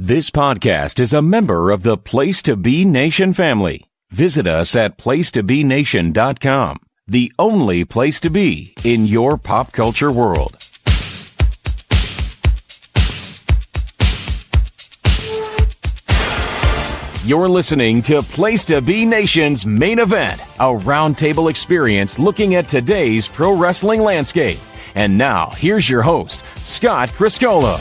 This podcast is a member of the Place to Be Nation family. Visit us at placetobenation.com, the only place to be in your pop culture world. You're listening to Place to Be Nation's Main Event, a roundtable experience looking at today's pro wrestling landscape. And now, here's your host, Scott Criscolo.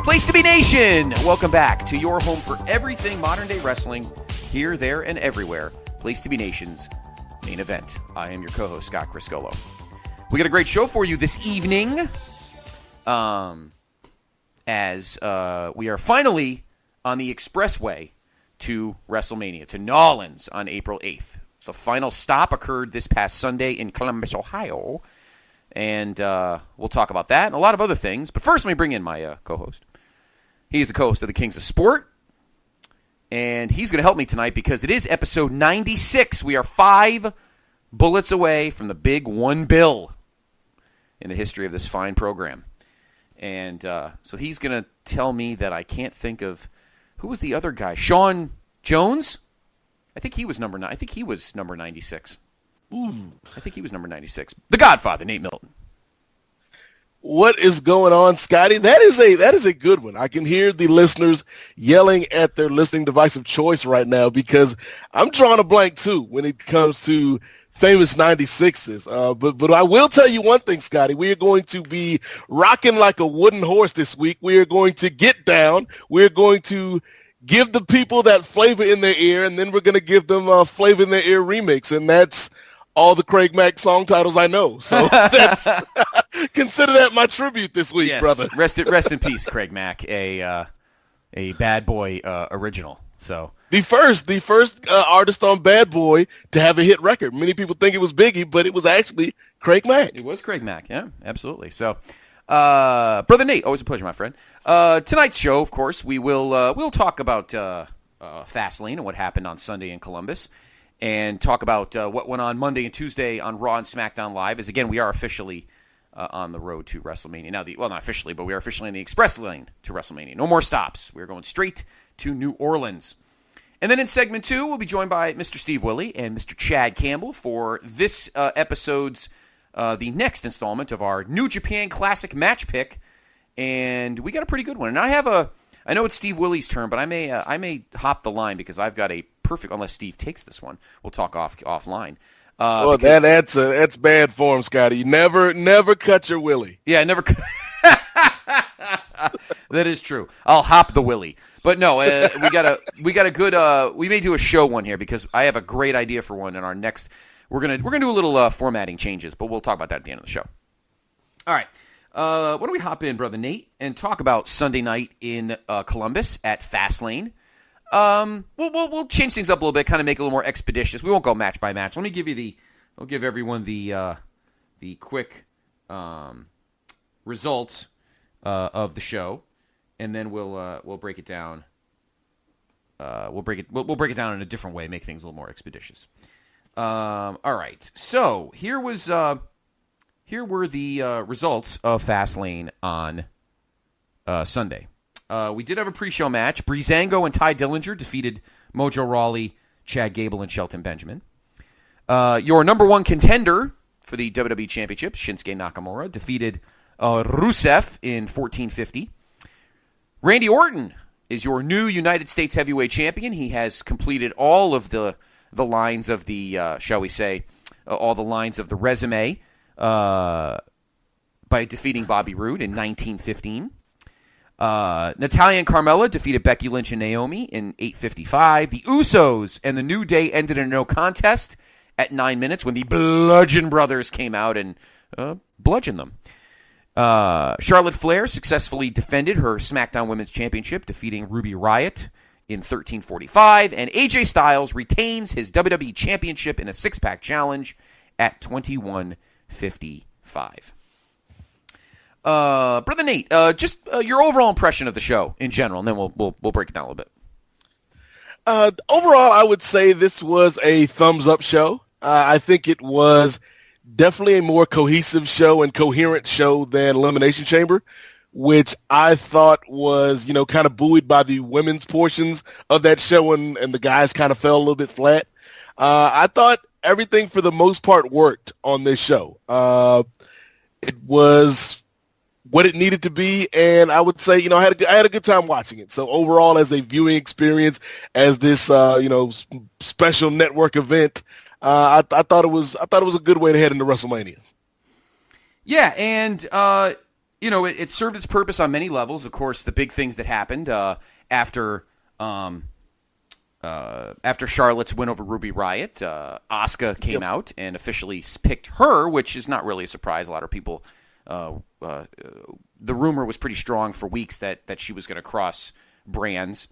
Place to Be Nation! Welcome back to your home for everything modern-day wrestling, here, there, and everywhere. Place to Be Nation's Main Event. I am your co-host, Scott Criscolo. We got a great show for you this evening, as we are finally on the expressway to WrestleMania, to Nolans on April 8th. The final stop occurred this past Sunday in Columbus, Ohio, and we'll talk about that and a lot of other things. But first, let me bring in my co-host. He is the co-host of the Kings of Sport, and he's going to help me tonight because it is episode 96. We are 5 bullets away from the big $1 billion in the history of this fine program. And so he's going to tell me that I can't think of, who was the other guy? Sean Jones? I think he was number 9. I think he was number 96. I think he was number 96. The Godfather, Nate Milton. What is going on, Scotty? That is a good one. I can hear the listeners yelling at their listening device of choice right now because I'm drawing a blank too when it comes to famous 96s. But I will tell you one thing, Scotty. We are going to be rocking like a wooden horse this week. We are going to get down. We're going to give the people that flavor in their ear, and then we're going to give them flavor in their ear remix, and that's all the Craig Mack song titles I know. So that's consider that my tribute this week, yes. brother. Rest in peace, Craig Mack, a Bad Boy original. So the first artist on Bad Boy to have a hit record. Many people think it was Biggie, but it was actually Craig Mack. It was Craig Mack, yeah, absolutely. So, Brother Nate, always a pleasure, my friend. Tonight's show, of course, we'll talk about Fastlane and what happened on Sunday in Columbus, and talk about what went on Monday and Tuesday on Raw and SmackDown Live. As again, we are officially on the road to WrestleMania. Now, not officially, but we are officially in the express lane to WrestleMania. No more stops. We're going straight to New Orleans. And then in segment 2, we'll be joined by Mr. Steve Willie and Mr. Chad Campbell for this episode's, the next installment of our New Japan Classic match pick. And we got a pretty good one. And I know it's Steve Willie's turn, but I may hop the line because I've got a perfect, unless Steve takes this one. We'll talk offline. Well, that's bad form, Scotty. You never cut your Willie. Yeah, never. That is true. I'll hop the Willie, but no, we got a good. We may do a show one here because I have a great idea for one in our next. We're gonna do a little formatting changes, but we'll talk about that at the end of the show. All right, why don't we hop in, Brother Nate, and talk about Sunday night in Columbus at Fastlane. We'll change things up a little bit, kind of make it a little more expeditious. We won't go match by match. Let me give you I'll give everyone the quick results of the show, and then we'll break it down. We'll break it down in a different way, make things a little more expeditious. All right. So here were the results of Fastlane on Sunday. We did have a pre-show match. Breezango and Ty Dillinger defeated Mojo Rawley, Chad Gable, and Shelton Benjamin. Your number one contender for the WWE Championship, Shinsuke Nakamura, defeated Rusev in 1450. Randy Orton is your new United States Heavyweight Champion. He has completed all of the lines of the, shall we say, all the lines of the resume by defeating Bobby Roode in 1915. Natalya and Carmella defeated Becky Lynch and Naomi in 8:55. The Usos and the New Day ended in a no contest at 9 minutes when the Bludgeon Brothers came out and bludgeoned them. Charlotte Flair successfully defended her SmackDown Women's Championship, defeating Ruby Riott in 13:45. And AJ Styles retains his WWE Championship in a six-pack challenge at 21:55. Brother Nate, just your overall impression of the show in general, and then we'll break it down a little bit. Overall, I would say this was a thumbs-up show. I think it was definitely a more cohesive show and coherent show than Elimination Chamber, which I thought was, kind of buoyed by the women's portions of that show, and the guys kind of fell a little bit flat. I thought everything for the most part worked on this show. It was what it needed to be, and I would say, I had a good time watching it. So overall, as a viewing experience, as this, special network event, I thought it was a good way to head into WrestleMania. Yeah, and it served its purpose on many levels. Of course, the big things that happened after Charlotte's win over Ruby Riott, Asuka came out and officially picked her, which is not really a surprise. A lot of people, the rumor was pretty strong for weeks that she was going to cross brands.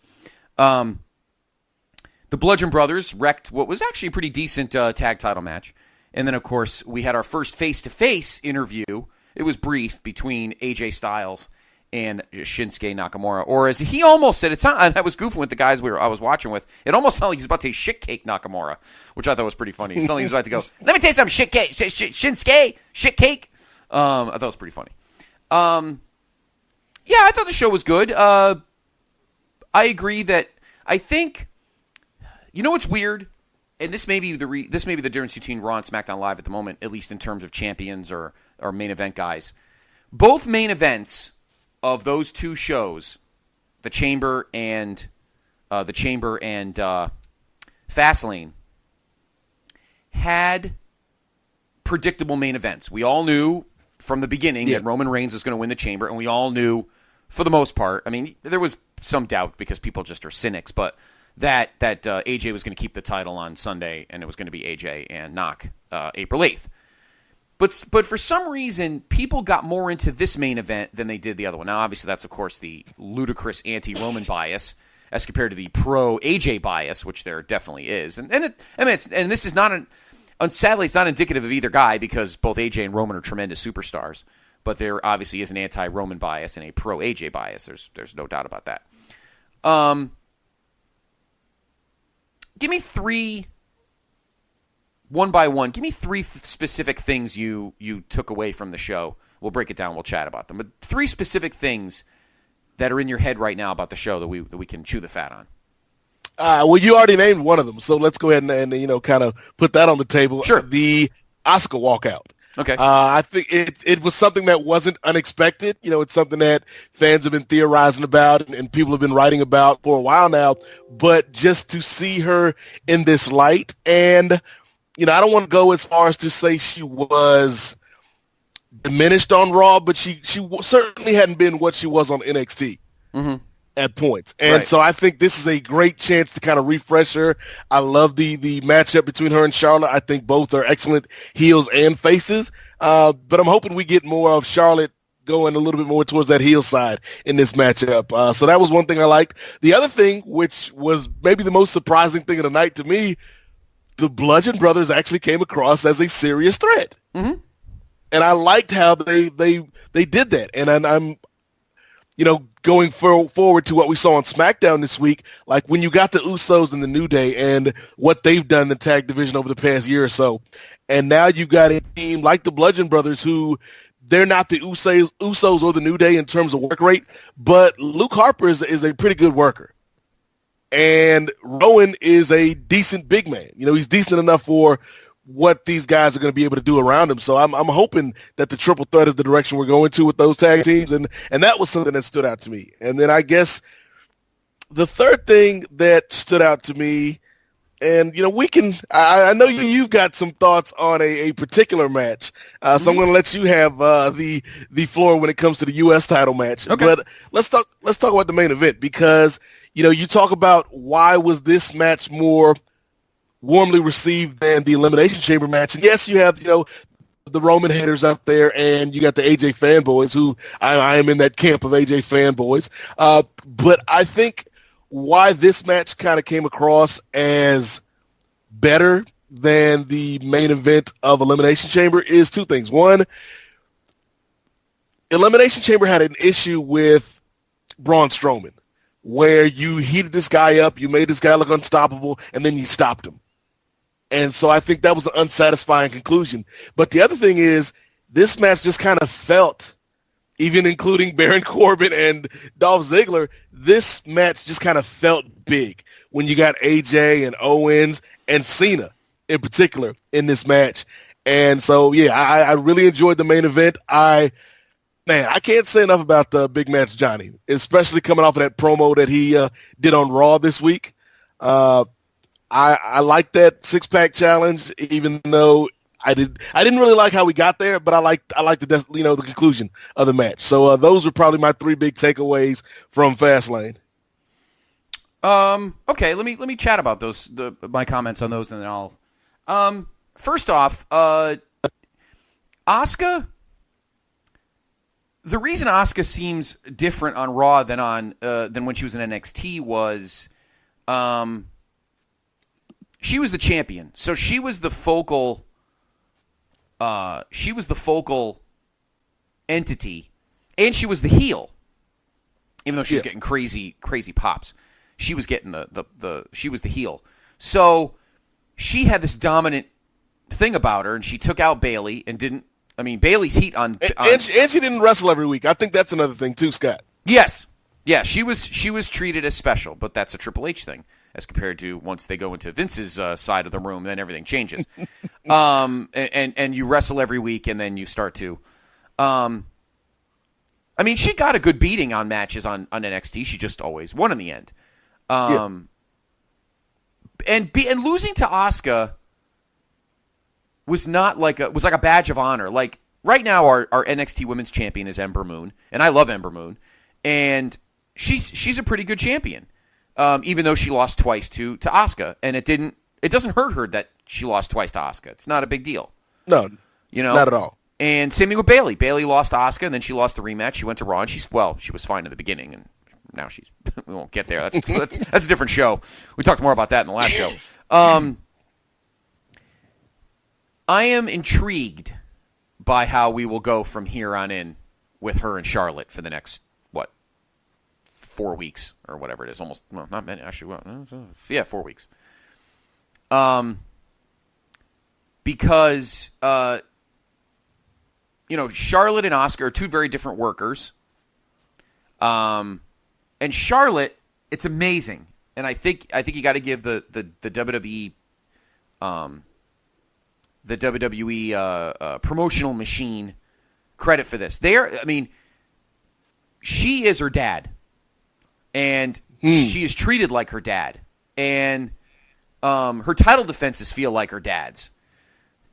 The Bludgeon Brothers wrecked what was actually a pretty decent tag title match. And then, of course, we had our first face-to-face interview. It was brief between AJ Styles and Shinsuke Nakamura. Or as he almost said, I was goofing with the guys I was watching with. It almost sounded like he was about to say shit cake Nakamura, which I thought was pretty funny. It sounded like he was about to go, let me tell you something, shit cake, Shinsuke, shit cake. I thought it was pretty funny. Yeah, I thought the show was good. I agree that I think... You know what's weird? And this may be the difference between Raw and SmackDown Live at the moment, at least in terms of champions or main event guys. Both main events of those two shows, the Chamber and Fastlane, had predictable main events. We all knew from the beginning that Roman Reigns was going to win the Chamber, and we all knew, for the most part, I mean, there was some doubt because people just are cynics, but that AJ was going to keep the title on Sunday, and it was going to be AJ and Knock April 8th. But for some reason, people got more into this main event than they did the other one. Now, obviously, that's, of course, the ludicrous anti-Roman bias as compared to the pro-AJ bias, which there definitely is. And this is not sadly, it's not indicative of either guy because both AJ and Roman are tremendous superstars. But there obviously is an anti-Roman bias and a pro-AJ bias. There's no doubt about that. Give me three, one by one. Give me three specific things you took away from the show. We'll break it down. We'll chat about them. But three specific things that are in your head right now about the show that we can chew the fat on. Well, you already named one of them, so let's go ahead and kind of put that on the table. Sure. The Asuka walkout. Okay. I think it was something that wasn't unexpected. It's something that fans have been theorizing about and people have been writing about for a while now. But just to see her in this light, and I don't want to go as far as to say she was diminished on Raw, but she certainly hadn't been what she was on NXT. Mm-hmm. At points. And so I think this is a great chance to kind of refresh her. I love the matchup between her and Charlotte. I think both are excellent heels and faces. But I'm hoping we get more of Charlotte going a little bit more towards that heel side in this matchup. So that was one thing I liked. The other thing, which was maybe the most surprising thing of the night to me, the Bludgeon Brothers actually came across as a serious threat. Mm-hmm. And I liked how they did that. And I'm going forward to what we saw on SmackDown this week, like when you got the Usos and the New Day and what they've done in the tag division over the past year or so, and now you got a team like the Bludgeon Brothers who they're not the Usos or the New Day in terms of work rate, but Luke Harper is a pretty good worker. And Rowan is a decent big man. He's decent enough for what these guys are going to be able to do around him. So I'm hoping that the triple threat is the direction we're going to with those tag teams. And that was something that stood out to me. And then I guess the third thing that stood out to me, and, I know you've got some thoughts on a particular match. So I'm going to let you have the floor when it comes to the U.S. title match. Okay. But let's talk about the main event because, you talk about why was this match more warmly received than the Elimination Chamber match. And yes, you have, the Roman haters out there, and you got the AJ fanboys who I am in that camp of AJ fanboys. But I think why this match kind of came across as better than the main event of Elimination Chamber is two things. One, Elimination Chamber had an issue with Braun Strowman where you heated this guy up, you made this guy look unstoppable, and then you stopped him. And so I think that was an unsatisfying conclusion. But the other thing is, this match just kind of felt, even including Baron Corbin and Dolph Ziggler, this match just kind of felt big when you got AJ and Owens and Cena in particular in this match. And so, yeah, I really enjoyed the main event. I can't say enough about the Big Match Johnny, especially coming off of that promo that he did on Raw this week. I like that 6-pack challenge, even though I didn't really like how we got there, but I liked the conclusion of the match. So those are probably my 3 big takeaways from Fastlane. Okay, let me chat about those. My comments on those, and then I'll. First off, Asuka. The reason Asuka seems different on Raw than when she was in NXT was, she was the champion, so she was the focal. She was the focal entity, and she was the heel. Even though she was getting crazy pops, she was getting she was the heel. So she had this dominant thing about her, and she took out Bayley and didn't. I mean, Bayley's heat and she didn't wrestle every week. I think that's another thing too, Scott. Yes, yeah, she was treated as special, but that's a Triple H thing as compared to once they go into Vince's side of the room, then everything changes. And you wrestle every week, and then you start to. I mean, she got a good beating on matches on NXT. She just always won in the end. And losing to Asuka was not like a badge of honor. Like right now, our NXT Women's Champion is Ember Moon, and I love Ember Moon, and she's a pretty good champion, even though she lost twice to Asuka, and it doesn't hurt her that she lost twice to Asuka. It's not a big deal. No, not at all. And same thing with Bayley. Bayley lost to Asuka, and then she lost the rematch. She went to Raw, and she was fine in the beginning, and now she's we won't get there. That's a different show. We talked more about that in the last show. I am intrigued by how we will go from here on in with her and Charlotte for the next 4 weeks or whatever it is. Almost, well, not many actually. 4 weeks. Because Charlotte and Asuka are 2 very different workers. And Charlotte, it's amazing, and I think you got to give the WWE promotional machine credit for this. She is her dad, and she is treated like her dad, and her title defenses feel like her dad's.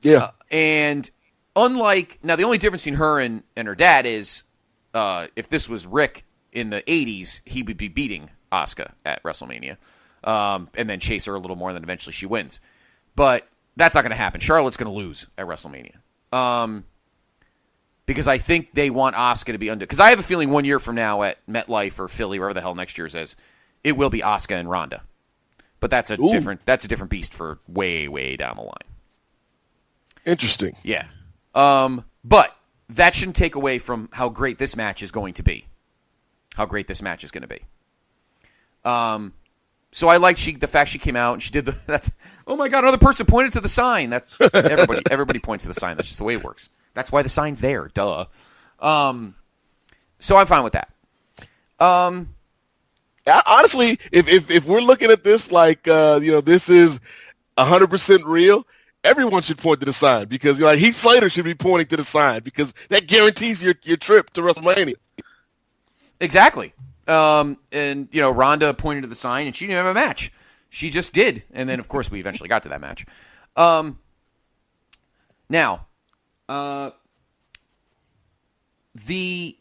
Yeah, and unlike now, the only difference between her and her dad is if this was Rick in the 80s, he would be beating Asuka at WrestleMania, and then chase her a little more, and then eventually she wins. But that's not going to happen. Charlotte's going to lose at WrestleMania. Because I think they want Asuka to be under. Because I have a feeling 1 year from now at MetLife or Philly, wherever the hell next year is, it will be Asuka and Ronda. But that's a different beast for way, way down the line. Interesting. Yeah. But that shouldn't take away from how great this match is going to be. So I like the fact she came out and she did that's, oh my God, another person pointed to the sign. That's everybody points to the sign. That's just the way it works. That's why the sign's there. Duh. So I'm fine with that. Honestly, if we're looking at this like this is 100% real, everyone should point to the sign, because Heath Slater should be pointing to the sign, because that guarantees your trip to WrestleMania. Exactly. And Ronda pointed to the sign, and she didn't have a match. She just did, and then of course we eventually got to that match. Now, the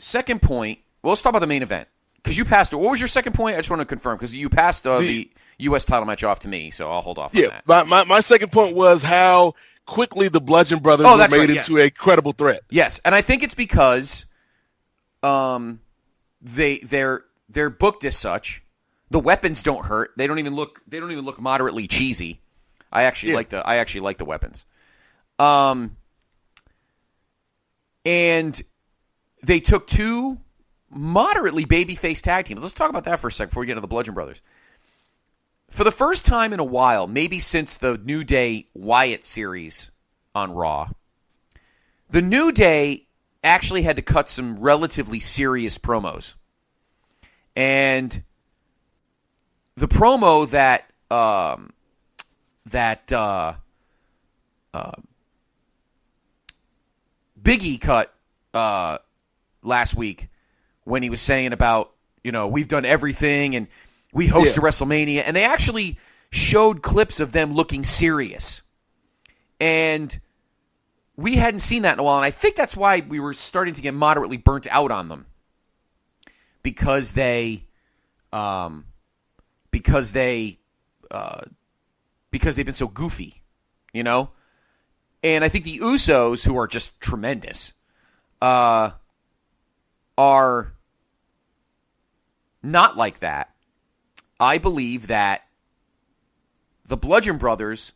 second point. Well, let's talk about the main event, because you passed it. What was your second point? I just want to confirm, because you passed the U.S. title match off to me, so I'll hold off on that. My second point was how quickly the Bludgeon Brothers were made into a credible threat. Yes, and I think it's because they're booked as such. The weapons don't hurt. They don't even look moderately cheesy. I actually like the weapons. And they took 2 moderately babyface tag teams. Let's talk about that for a second before we get into the Bludgeon Brothers. for the first time in a while, maybe since the New Day Wyatt series on Raw, the New Day actually had to cut some relatively serious promos. And the promo that Big E cut last week when he was saying about, we've done everything and we hosted WrestleMania, and they actually showed clips of them looking serious. And we hadn't seen that in a while, and I think that's why we were starting to get moderately burnt out on them. Because they've been so goofy, And I think the Usos, who are just tremendous, are not like that. I believe that the Bludgeon Brothers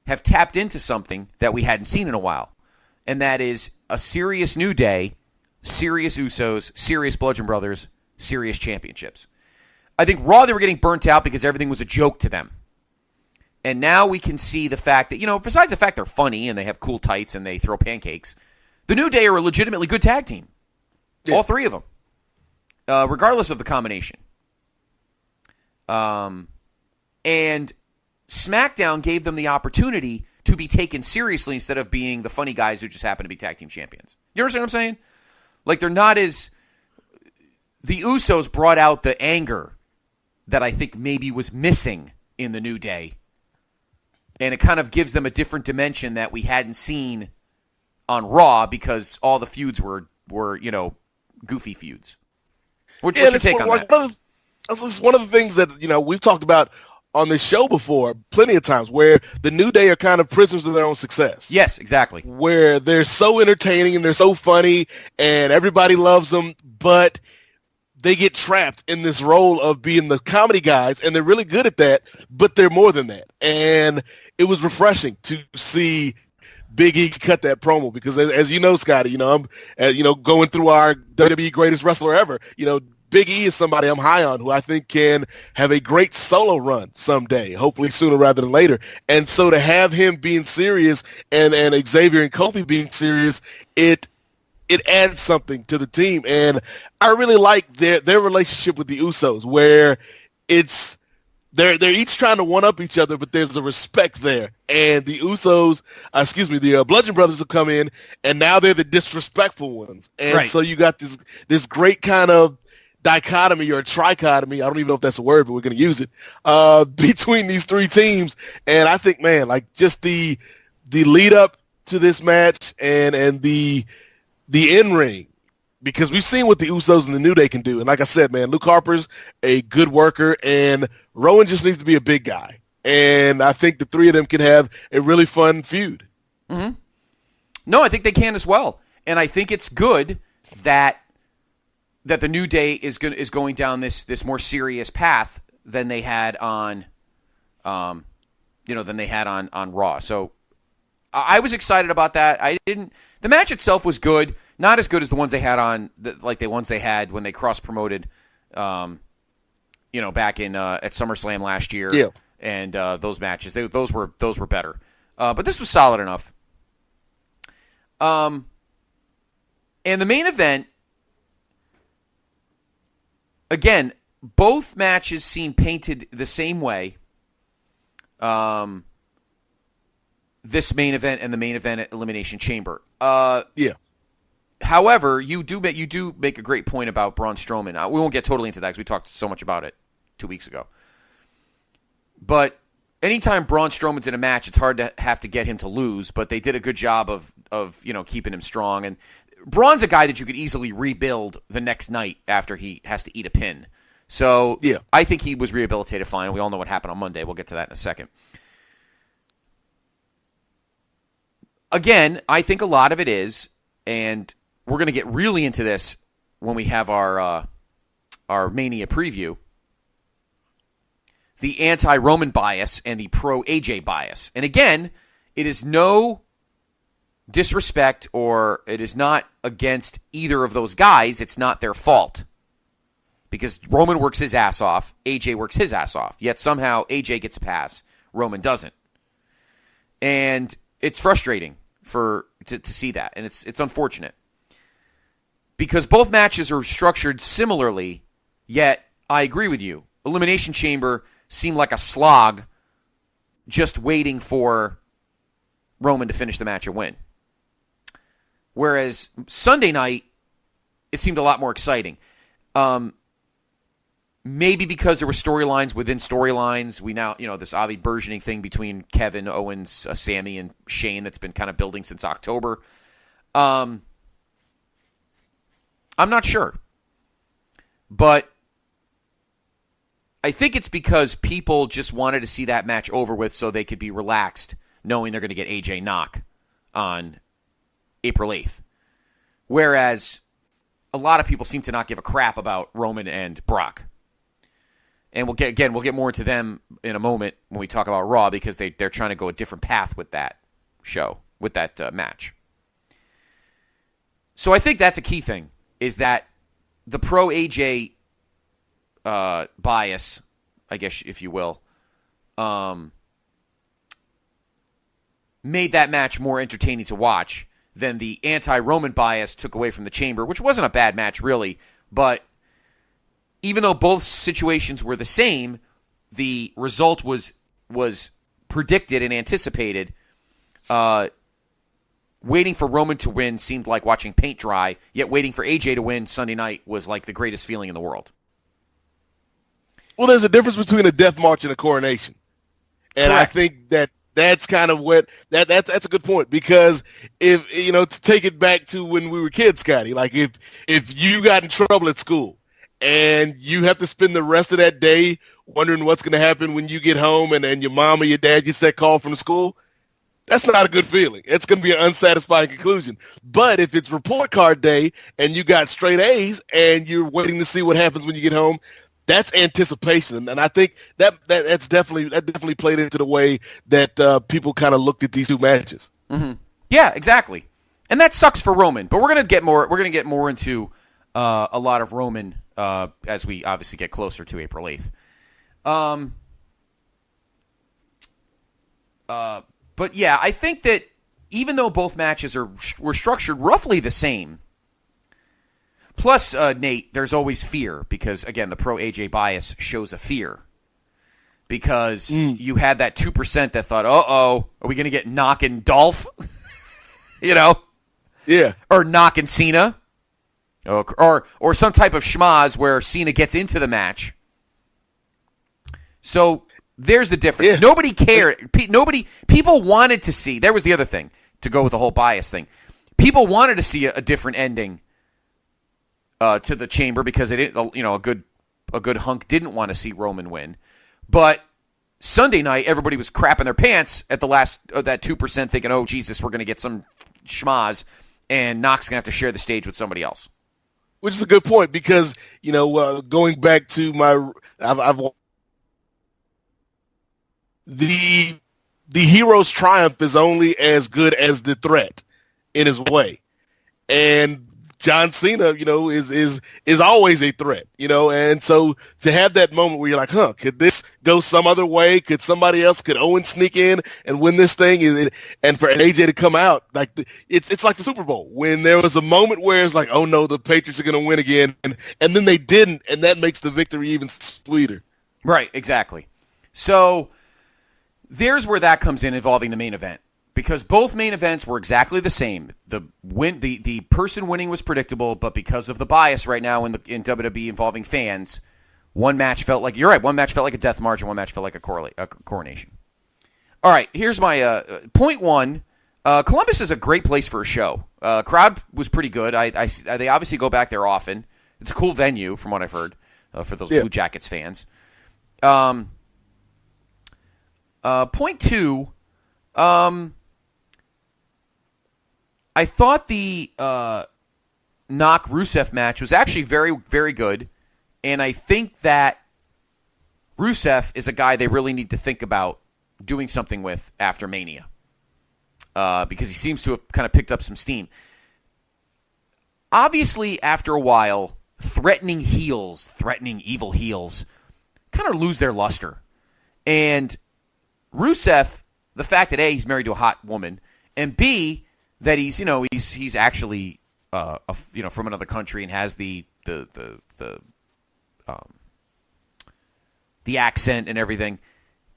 have tapped into something that we hadn't seen in a while, and that is a serious New Day, serious Usos, serious Bludgeon Brothers, serious championships. I think Raw, they were getting burnt out because everything was a joke to them. And now we can see the fact that, besides the fact they're funny and they have cool tights and they throw pancakes, the New Day are a legitimately good tag team. Yeah. All three of them. Regardless of the combination. And SmackDown gave them the opportunity to be taken seriously instead of being the funny guys who just happen to be tag team champions. You understand what I'm saying? Like, they're not as... The Usos brought out the anger that I think maybe was missing in the New Day. And it kind of gives them a different dimension that we hadn't seen on Raw because all the feuds were goofy feuds. What's your take on that? It's one of the things that, we've talked about on this show before plenty of times, where the New Day are kind of prisoners of their own success. Yes, exactly. Where they're so entertaining and they're so funny and everybody loves them, but they get trapped in this role of being the comedy guys, and they're really good at that, but they're more than that. And it was refreshing to see Big E cut that promo because, as you know, Scotty, I'm going through our WWE greatest wrestler ever. Big E is somebody I'm high on who I think can have a great solo run someday, hopefully sooner rather than later. And so to have him being serious and Xavier and Kofi being serious, it adds something to the team. And I really like their relationship with the Usos, where they're each trying to one-up each other, but there's a respect there. And the the Bludgeon Brothers have come in, and now they're the disrespectful ones. And right. So you got this great kind of dichotomy or trichotomy, I don't even know if that's a word, but we're going to use it, between these three teams. And I think, man, like just the lead up to this match and the in-ring, because we've seen what the Usos and the New Day can do. And like I said, man, Luke Harper's a good worker, and Rowan just needs to be a big guy. And I think the three of them can have a really fun feud. Mm-hmm. No, I think they can as well. And I think it's good that the New Day is going down this more serious path than they had on Raw. So I was excited about that. The match itself was good, not as good as the ones they had the ones they had when they cross promoted, back in at SummerSlam last year. Yeah. And those matches, those were better. But this was solid enough. And the main event. Again, both matches seem painted the same way. This main event and the main event at Elimination Chamber. Yeah. However, you do make a great point about Braun Strowman. We won't get totally into that because we talked so much about it 2 weeks ago. But anytime Braun Strowman's in a match, it's hard to have to get him to lose. But they did a good job of keeping him strong. And Braun's a guy that you could easily rebuild the next night after he has to eat a pin. So yeah. I think he was rehabilitated fine. We all know what happened on Monday. We'll get to that in a second. Again, I think a lot of it is, and we're going to get really into this when we have our Mania preview, the anti-Roman bias and the pro-AJ bias. And again, it is no disrespect, or it is not against either of those guys. It's not their fault. because Roman works his ass off, AJ works his ass off. Yet somehow AJ gets a pass, Roman doesn't. And it's frustrating to see that, and it's unfortunate. Because both matches are structured similarly, yet I agree with you. Elimination Chamber seemed like a slog just waiting for Roman to finish the match and win. Whereas Sunday night, it seemed a lot more exciting. Maybe because there were storylines within storylines. We now, this obvious burgeoning thing between Kevin Owens, Sami, and Shane that's been kind of building since October. I'm not sure. But I think it's because people just wanted to see that match over with so they could be relaxed knowing they're going to get AJ knock on April 8th. Whereas a lot of people seem to not give a crap about Roman and Brock. And we'll get more into them in a moment when we talk about Raw because they're trying to go a different path with that show, with that match. So I think that's a key thing, is that the pro AJ bias, I guess, if you will, made that match more entertaining to watch than the anti-Roman bias took away from the Chamber, which wasn't a bad match, really. But even though both situations were the same, the result was predicted and anticipated. Waiting for Roman to win seemed like watching paint dry, yet waiting for AJ to win Sunday night was like the greatest feeling in the world. Well, there's a difference between a death march and a coronation. And Correct. I think that's kind of what that's a good point, because if to take it back to when we were kids, Scotty, like if you got in trouble at school and you have to spend the rest of that day wondering what's going to happen when you get home and your mom or your dad gets that call from school, that's not a good feeling. It's going to be an unsatisfying conclusion. But if it's report card day and you got straight A's and you're waiting to see what happens when you get home, that's anticipation. And I think that definitely played into the way that people kind of looked at these two matches. Mm-hmm. Yeah, exactly. And that sucks for Roman. But we're going to get more into a lot of Roman as we obviously get closer to April 8th. But yeah, I think that even though both matches were structured roughly the same, plus, Nate, there's always fear because, again, the pro AJ bias shows a fear. Because you had that 2% that thought, are we going to get knocking Dolph? Yeah. Or knocking Cena? Or some type of schmaz where Cena gets into the match. So there's the difference. Yeah. Nobody cared. People wanted to see. There was the other thing to go with the whole bias thing. People wanted to see a different ending to the Chamber because they didn't, a good hunk didn't want to see Roman win. But Sunday night, everybody was crapping their pants at the last of that 2%, thinking, "Oh Jesus, we're going to get some schmaz, and Knox going to have to share the stage with somebody else." Which is a good point because going back to the hero's triumph is only as good as the threat in his way, and John Cena, is always a threat, and so to have that moment where you're like, could this go some other way? Could Owen sneak in and win this thing? And for AJ to come out, like it's like the Super Bowl when there was a moment where it's like, oh no, the Patriots are going to win again, and then they didn't, and that makes the victory even sweeter. Right, exactly. So there's where that comes in involving the main event. Because both main events were exactly the same. The person winning was predictable, but because of the bias right now in WWE involving fans, one match felt like a death march and one match felt like a coronation. All right, here's my point one. Columbus is a great place for a show. Crowd was pretty good. They obviously go back there often. It's a cool venue from what I've heard for those Blue Jackets fans. Point two. I thought the Knock Rusev match was actually very, very good, and I think that Rusev is a guy they really need to think about doing something with after Mania, because he seems to have kind of picked up some steam. Obviously, after a while, threatening heels, threatening evil heels, kind of lose their luster. And Rusev, the fact that A, he's married to a hot woman, and B, that he's actually from another country and has the accent and everything,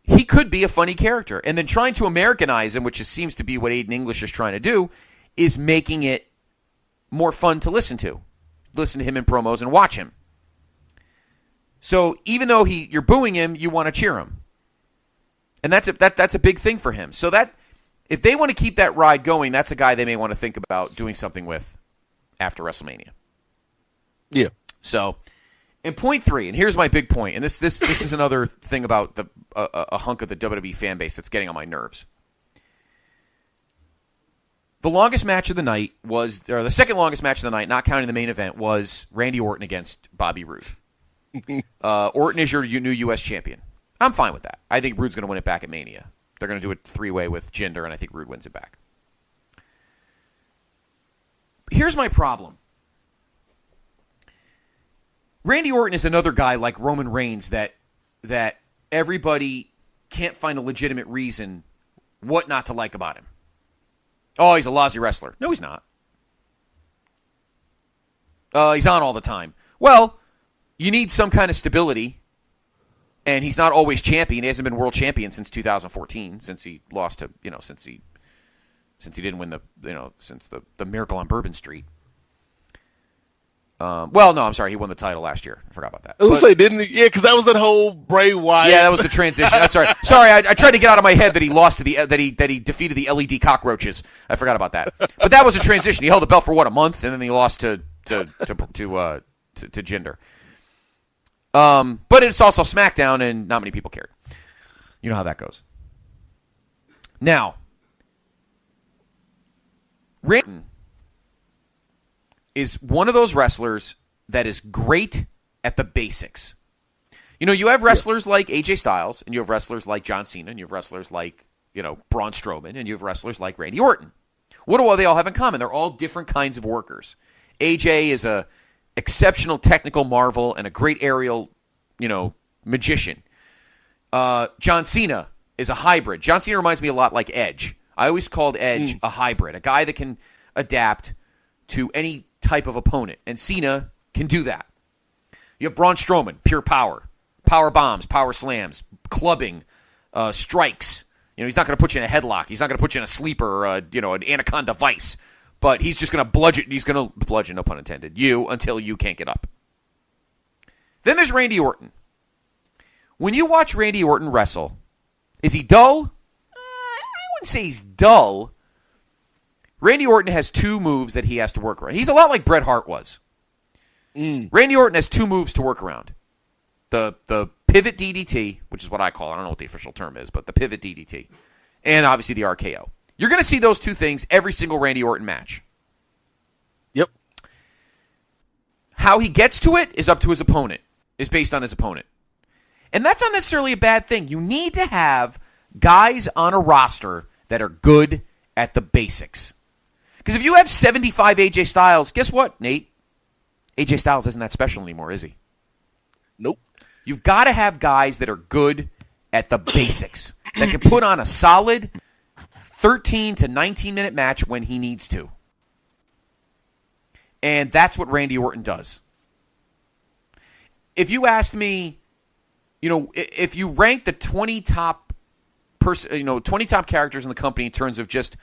he could be a funny character. And then trying to Americanize him, which seems to be what Aiden English is trying to do, is making it more fun to listen to. Listen to him in promos and watch him. So even though you're booing him, you want to cheer him. And that's a big thing for him. So that if they want to keep that ride going, that's a guy they may want to think about doing something with after WrestleMania. Yeah. So, and point 3, and here's my big point, and this is another thing about a hunk of the WWE fan base that's getting on my nerves. The longest match of the night or the second longest match of the night, not counting the main event, was Randy Orton against Bobby Roode. Orton is your new U.S. champion. I'm fine with that. I think Roode's going to win it back at Mania. They're going to do it 3-way with Jinder, and I think Roode wins it back. Here's my problem. Randy Orton is another guy like Roman Reigns that everybody can't find a legitimate reason what not to like about him. Oh, he's a lousy wrestler. No, he's not. He's on all the time. Well, you need some kind of stability, and he's not always champion. He hasn't been world champion since 2014, since he lost to, since he didn't win since the Miracle on Bourbon Street. Well, no, I'm sorry. He won the title last year. I forgot about that. I was going to say, didn't he? Yeah, because that was that whole Bray Wyatt. Yeah, that was the transition. That's right. Sorry, I tried to get out of my head that he lost to that he defeated the LED cockroaches. I forgot about that. But that was a transition. He held the belt for a month, and then he lost to Jinder. But it's also SmackDown, and not many people cared. You know how that goes. Now, Randy is one of those wrestlers that is great at the basics. You have wrestlers like AJ Styles, and you have wrestlers like John Cena, and you have wrestlers like, Braun Strowman, and you have wrestlers like Randy Orton. What do they all have in common? They're all different kinds of workers. AJ is a exceptional technical marvel and a great aerial, magician. John Cena is a hybrid. John Cena reminds me a lot like Edge. I always called Edge a hybrid, a guy that can adapt to any type of opponent, and Cena can do that. You have Braun Strowman, pure power bombs, power slams, clubbing, strikes. He's not going to put you in a headlock. He's not going to put you in a sleeper, an anaconda vice. But he's just going to bludgeon. He's going to bludgeon, no pun intended, you until you can't get up. Then there's Randy Orton. When you watch Randy Orton wrestle, is he dull? I wouldn't say he's dull. Randy Orton has 2 moves that he has to work around. He's a lot like Bret Hart was. Randy Orton has 2 moves to work around. The pivot DDT, which is what I call it. I don't know what the official term is, but the pivot DDT. And obviously the RKO. You're going to see those 2 things every single Randy Orton match. Yep. How he gets to it is up to his opponent, is based on his opponent. And that's not necessarily a bad thing. You need to have guys on a roster that are good at the basics. Because if you have 75 AJ Styles, guess what, Nate? AJ Styles isn't that special anymore, is he? Nope. You've got to have guys that are good at the basics, that can put on a solid 13 to 19-minute match when he needs to. And that's what Randy Orton does. If you asked me, if you rank the 20 top 20 top characters in the company in terms of just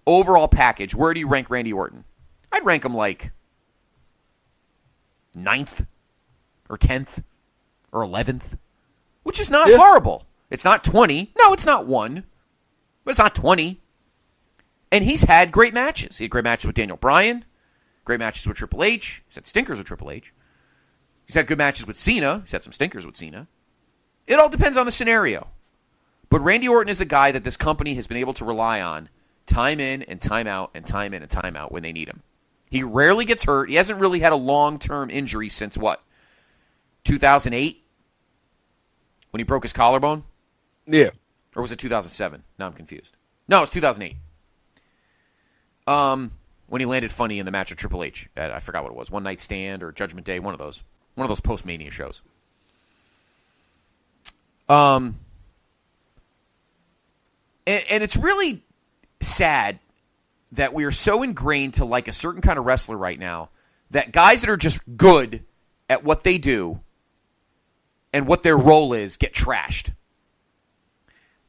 overall package, where do you rank Randy Orton? I'd rank him like 9th or 10th or 11th, which is not horrible. It's not 20. No, it's not 1, but it's not 20. And he's had great matches. He had great matches with Daniel Bryan, great matches with Triple H. He's had stinkers with Triple H. He's had good matches with Cena. He's had some stinkers with Cena. It all depends on the scenario. But Randy Orton is a guy that this company has been able to rely on time in and time out and time in and time out when they need him. He rarely gets hurt. He hasn't really had a long-term injury since what? 2008? When he broke his collarbone? Yeah. Or was it 2007? Now I'm confused. No, it's 2008. when he landed funny in the match with Triple H. I forgot what it was, One Night Stand or Judgment Day, one of those post-Mania shows. And it's really sad that we are so ingrained to like a certain kind of wrestler right now that guys that are just good at what they do and what their role is get trashed.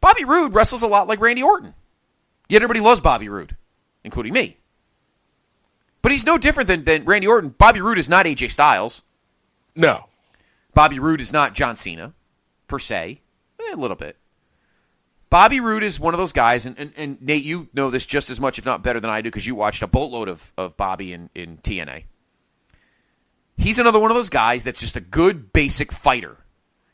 Bobby Roode wrestles a lot like Randy Orton. Yet everybody loves Bobby Roode, including me. But he's no different than Randy Orton. Bobby Roode is not AJ Styles. No. Bobby Roode is not John Cena, per se. A little bit. Bobby Roode is one of those guys, and Nate, you know this just as much, if not better than I do, because you watched a boatload of Bobby in TNA. He's another one of those guys that's just a good basic fighter.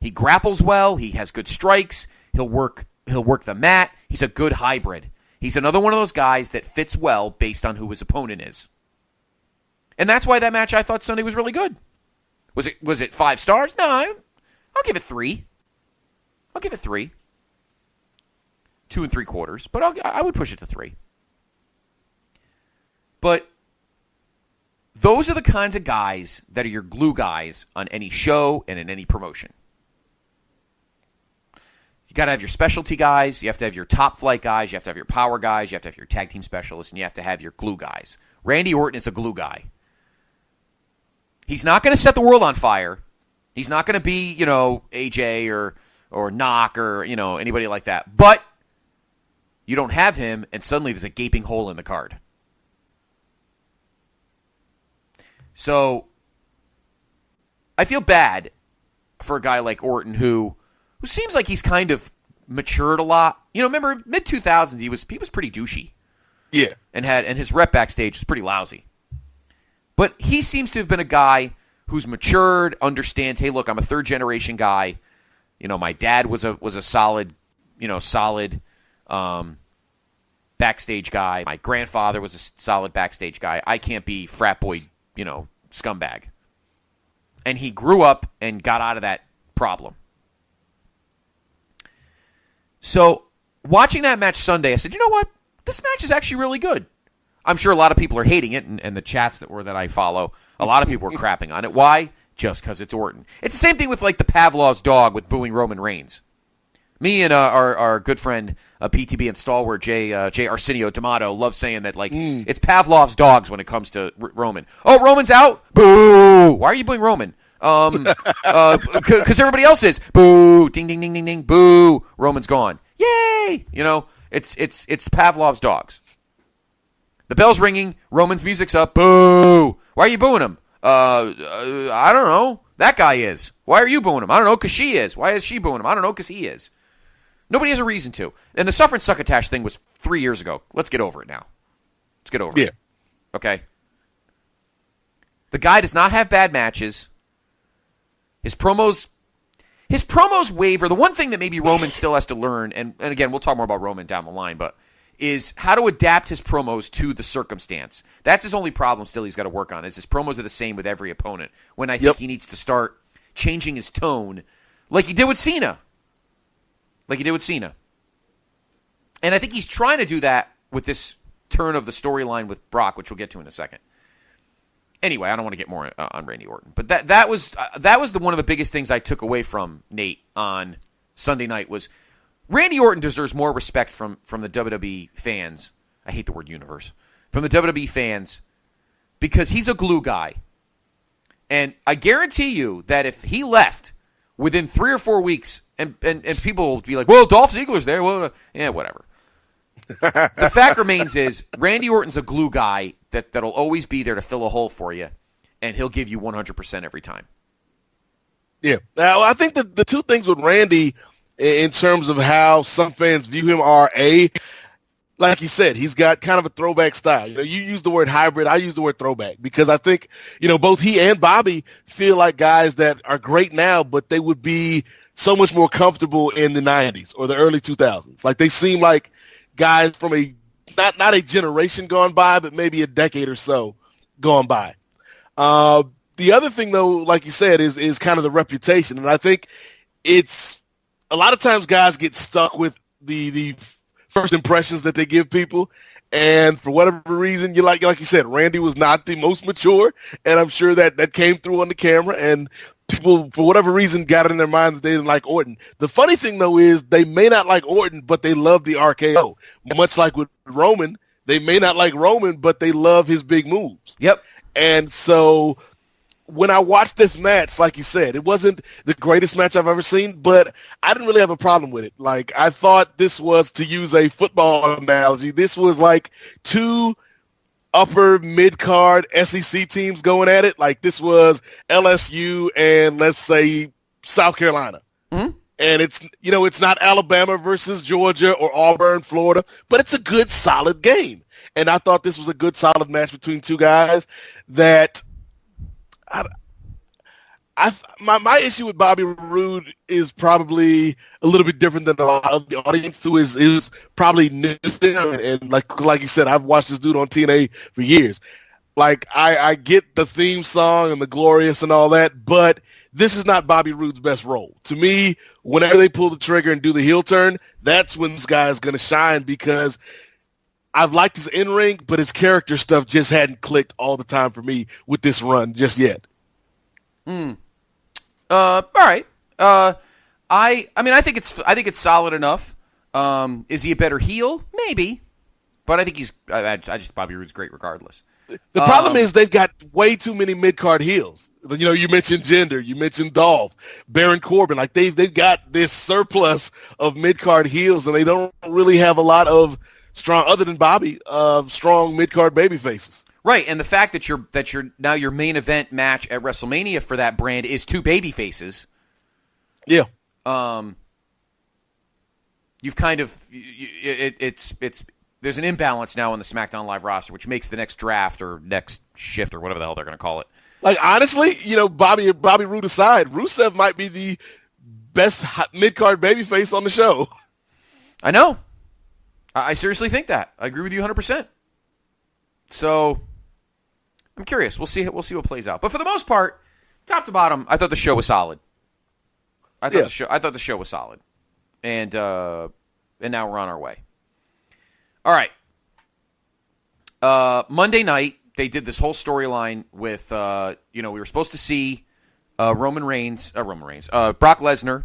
He grapples well. He has good strikes. He'll work the mat. He's a good hybrid. He's another one of those guys that fits well based on who his opponent is. And that's why that match I thought Sunday was really good. Was it 5 stars? No, I'll give it 3. I'll give it 3. 2 3/4, but I would push it to 3. But those are the kinds of guys that are your glue guys on any show and in any promotion. You got to have your specialty guys. You have to have your top flight guys. You have to have your power guys. You have to have your tag team specialists, and you have to have your glue guys. Randy Orton is a glue guy. He's not going to set the world on fire. He's not going to be, AJ or Knock or, anybody like that. But you don't have him, and suddenly there's a gaping hole in the card. So I feel bad for a guy like Orton who seems like he's kind of matured a lot. Remember mid-2000s he was pretty douchey. Yeah. And his rep backstage was pretty lousy. But he seems to have been a guy who's matured, understands, hey, look, I'm a third-generation guy. My dad was a solid backstage guy. My grandfather was a solid backstage guy. I can't be frat boy, scumbag. And he grew up and got out of that problem. So, watching that match Sunday, I said, you know what? This match is actually really good. I'm sure a lot of people are hating it, and the chats that I follow, a lot of people are crapping on it. Why? Just because it's Orton. It's the same thing with like the Pavlov's dog with booing Roman Reigns. Me and our good friend PTBN stalwart Jay Arsenio D'Amato love saying that it's Pavlov's dogs when it comes to Roman. Oh, Roman's out? Boo! Why are you booing Roman? Because everybody else is. Boo! Ding ding ding ding ding. Boo! Roman's gone. Yay! It's Pavlov's dogs. The bell's ringing. Roman's music's up. Boo! Why are you booing him? I don't know. That guy is. Why are you booing him? I don't know, because she is. Why is she booing him? I don't know, because he is. Nobody has a reason to. And the Suffer and Succotash thing was 3 years ago. Let's get over it now. Let's get over it. Okay? The guy does not have bad matches. His promos waver. The one thing that maybe Roman still has to learn, and again, we'll talk more about Roman down the line, but is how to adapt his promos to the circumstance. That's his only problem still he's got to work on, is his promos are the same with every opponent, when I think he needs to start changing his tone like he did with Cena. And I think he's trying to do that with this turn of the storyline with Brock, which we'll get to in a second. Anyway, I don't want to get more on Randy Orton. But that was one of the biggest things I took away from Nate on Sunday night was Randy Orton deserves more respect from the WWE fans. I hate the word universe. From the WWE fans, because he's a glue guy. And I guarantee you that if he left within 3 or 4 weeks, and people will be like, well, Dolph Ziggler's there. Well, yeah, whatever. The fact remains is Randy Orton's a glue guy that'll always be there to fill a hole for you, and he'll give you 100% every time. Yeah. Now, I think that the two things with Randy in terms of how some fans view him are, like you said, he's got kind of a throwback style. You use the word hybrid. I use the word throwback because I think, both he and Bobby feel like guys that are great now, but they would be so much more comfortable in the 90s or the early 2000s. Like they seem like guys from not a generation gone by, but maybe a decade or so gone by. The other thing, though, like you said, is kind of the reputation. And I think it's a lot of times guys get stuck with the first impressions that they give people. And for whatever reason, like you said, Randy was not the most mature, and I'm sure that came through on the camera. And people, for whatever reason, got it in their minds that they didn't like Orton. The funny thing, though, is they may not like Orton, but they love the RKO. Much like with Roman, they may not like Roman, but they love his big moves. Yep. And so when I watched this match, like you said, it wasn't the greatest match I've ever seen, but I didn't really have a problem with it. Like, I thought this was, to use a football analogy, this was like two upper mid-card SEC teams going at it. Like, this was LSU and, let's say, South Carolina. Mm-hmm. And it's not Alabama versus Georgia or Auburn, Florida, but it's a good, solid game. And I thought this was a good, solid match between two guys that my issue with Bobby Roode is probably a little bit different than a lot of the audience who is probably new to him. And like you said, I've watched this dude on TNA for years. Like, I get the theme song and the Glorious and all that, but this is not Bobby Roode's best role. To me, whenever they pull the trigger and do the heel turn, that's when this guy is going to shine, because I've liked his in-ring, but his character stuff just hadn't clicked all the time for me with this run just yet. All right. I mean, I think it's solid enough. Is he a better heel? Maybe, but I think Bobby Roode's great regardless. The problem is they've got way too many mid-card heels. You know, you mentioned Jinder, you mentioned Dolph, Baron Corbin. Like, they've got this surplus of mid-card heels, and they don't really have a lot of strong, other than Bobby, strong mid-card baby faces. Right, and the fact that your main event match at WrestleMania for that brand is two baby faces. Yeah. You've kind of it's there's an imbalance now on the SmackDown Live roster, which makes the next draft or next shift or whatever the hell they're going to call it. Like, honestly, Bobby Roode aside, Rusev might be the best mid-card babyface on the show. I know. I seriously think that. I agree with you 100%. So, I'm curious. We'll see what plays out. But for the most part, top to bottom, I thought the show was solid. I thought the show was solid. And now we're on our way. All right. Monday night, they did this whole storyline with, we were supposed to see Brock Lesnar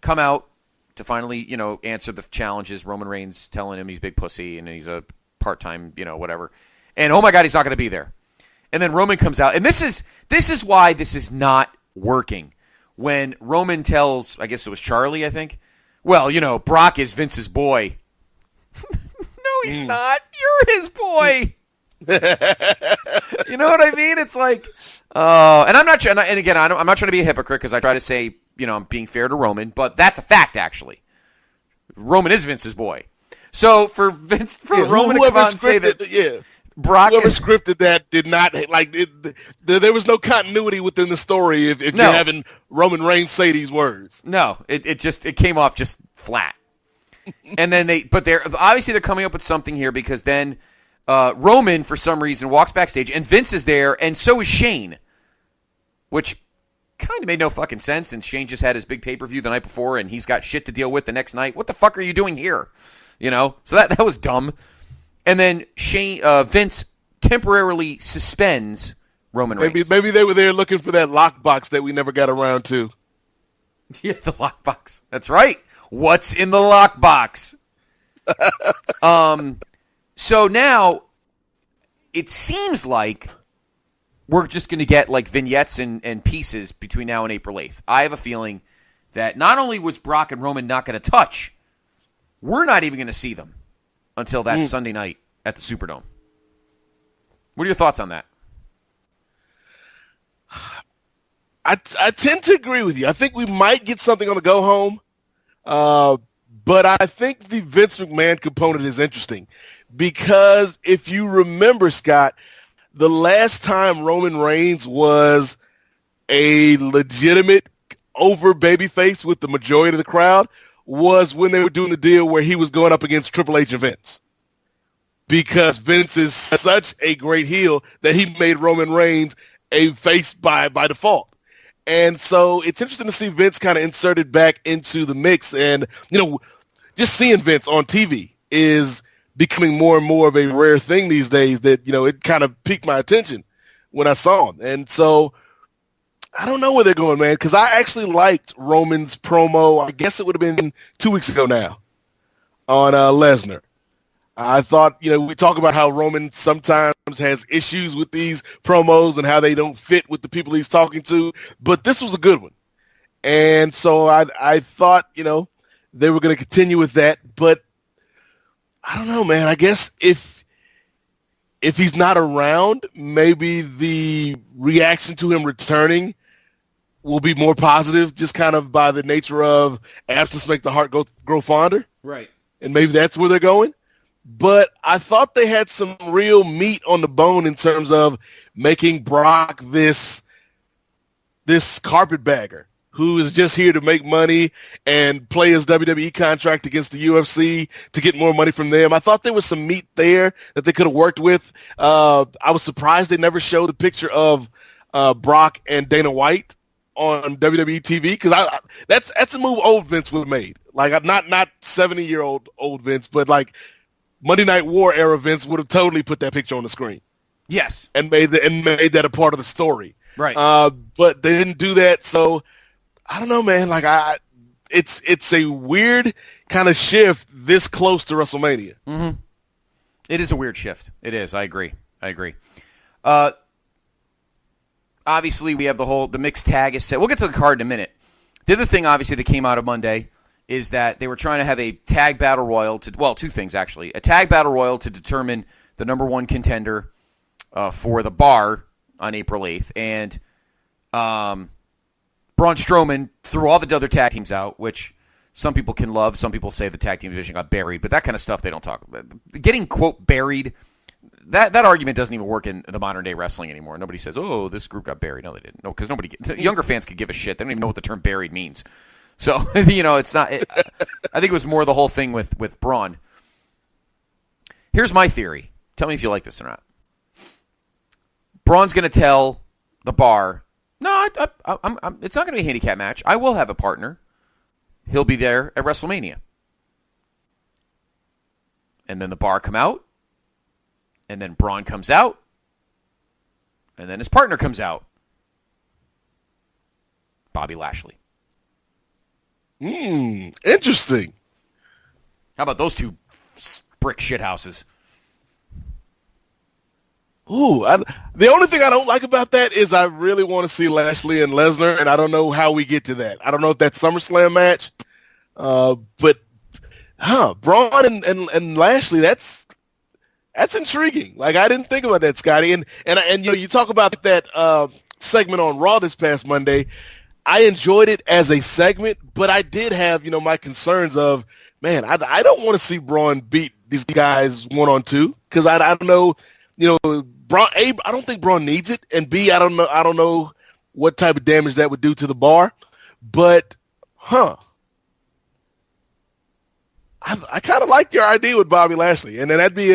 come out to finally, answer the challenges. Roman Reigns telling him he's a big pussy and he's a part-time, whatever. And, oh my God, he's not going to be there. And then Roman comes out. And this is why this is not working. When Roman tells, I guess it was Charlie, I think, well, Brock is Vince's boy. No, he's not. You're his boy. You know what I mean? It's like, and I'm not trying. And again, I'm not trying to be a hypocrite because I try to say, I'm being fair to Roman, but that's a fact actually. Roman is Vince's boy. So for Roman to come out and say that, Brock, whoever scripted that did not there was no continuity within the story if you're having Roman Reigns say these words. No, it came off just flat. And then they're obviously coming up with something here because then Roman for some reason walks backstage and Vince is there and so is Shane, which kind of made no fucking sense. And Shane just had his big pay-per-view the night before and he's got shit to deal with the next night. What the fuck are you doing here? So that was dumb. And then Vince temporarily suspends Roman Reigns. Maybe they were there looking for that lockbox that we never got around to. Yeah, the lockbox. That's right. What's in the lockbox? So now it seems like we're just going to get like vignettes and pieces between now and April 8th. I have a feeling that not only was Brock and Roman not going to touch, we're not even going to see them until that Sunday night at the Superdome. What are your thoughts on that? I tend to agree with you. I think we might get something on the go home, but I think the Vince McMahon component is interesting because if you remember, Scott, the last time Roman Reigns was a legitimate over babyface with the majority of the crowd was when they were doing the deal where he was going up against Triple H and Vince. Because Vince is such a great heel that he made Roman Reigns a face by default. And so it's interesting to see Vince kind of inserted back into the mix and, just seeing Vince on TV is becoming more and more of a rare thing these days that, it kind of piqued my attention when I saw him. And so I don't know where they're going, man, because I actually liked Roman's promo. I guess it would have been 2 weeks ago now on Lesnar. I thought, we talk about how Roman sometimes has issues with these promos and how they don't fit with the people he's talking to, but this was a good one. And so I thought, they were going to continue with that, but I don't know, man. I guess if he's not around, maybe the reaction to him returning will be more positive, just kind of by the nature of absence make the heart grow fonder. Right. And maybe that's where they're going. But I thought they had some real meat on the bone in terms of making Brock this carpetbagger who is just here to make money and play his WWE contract against the UFC to get more money from them. I thought there was some meat there that they could have worked with. I was surprised they never showed a picture of Brock and Dana White on WWE TV, because that's a move old Vince would have made. Like, not 70-year-old old Vince, but like Monday Night War era Vince would have totally put that picture on the screen. Yes, and made that a part of the story. Right. But they didn't do that, so I don't know, man. Like, it's a weird kind of shift this close to WrestleMania. Mm-hmm. It is a weird shift. It is. I agree. Obviously, we have the mixed tag is set. We'll get to the card in a minute. The other thing, obviously, that came out of Monday is that they were trying to have a tag battle royal two things, actually. A tag battle royal to determine the number one contender for the bar on April 8th. And Braun Strowman threw all the other tag teams out, which some people can love. Some people say the tag team division got buried, but that kind of stuff they don't talk about. Getting, quote, buried, that argument doesn't even work in the modern day wrestling anymore. Nobody says, oh, this group got buried. No, they didn't. No, because younger fans could give a shit. They don't even know what the term buried means. So, it's not. I think it was more the whole thing with Braun. Here's my theory. Tell me if you like this or not. Braun's going to tell the bar, no, it's not going to be a handicap match. I will have a partner. He'll be there at WrestleMania. And then the bar come out. And then Braun comes out. And then his partner comes out. Bobby Lashley. Interesting. How about those two brick shithouses? Ooh, the only thing I don't like about that is I really want to see Lashley and Lesnar, and I don't know how we get to that. I don't know if that's SummerSlam match, but Braun and Lashley, that's intriguing. Like, I didn't think about that, Scotty. And you talk about that segment on Raw this past Monday. I enjoyed it as a segment, but I did have, my concerns of, man, I don't want to see Braun beat these guys 1-on-2, because I don't know, Braun, A, I don't think Braun needs it, and B, I don't know what type of damage that would do to the bar, but I kind of like your idea with Bobby Lashley, and then that'd be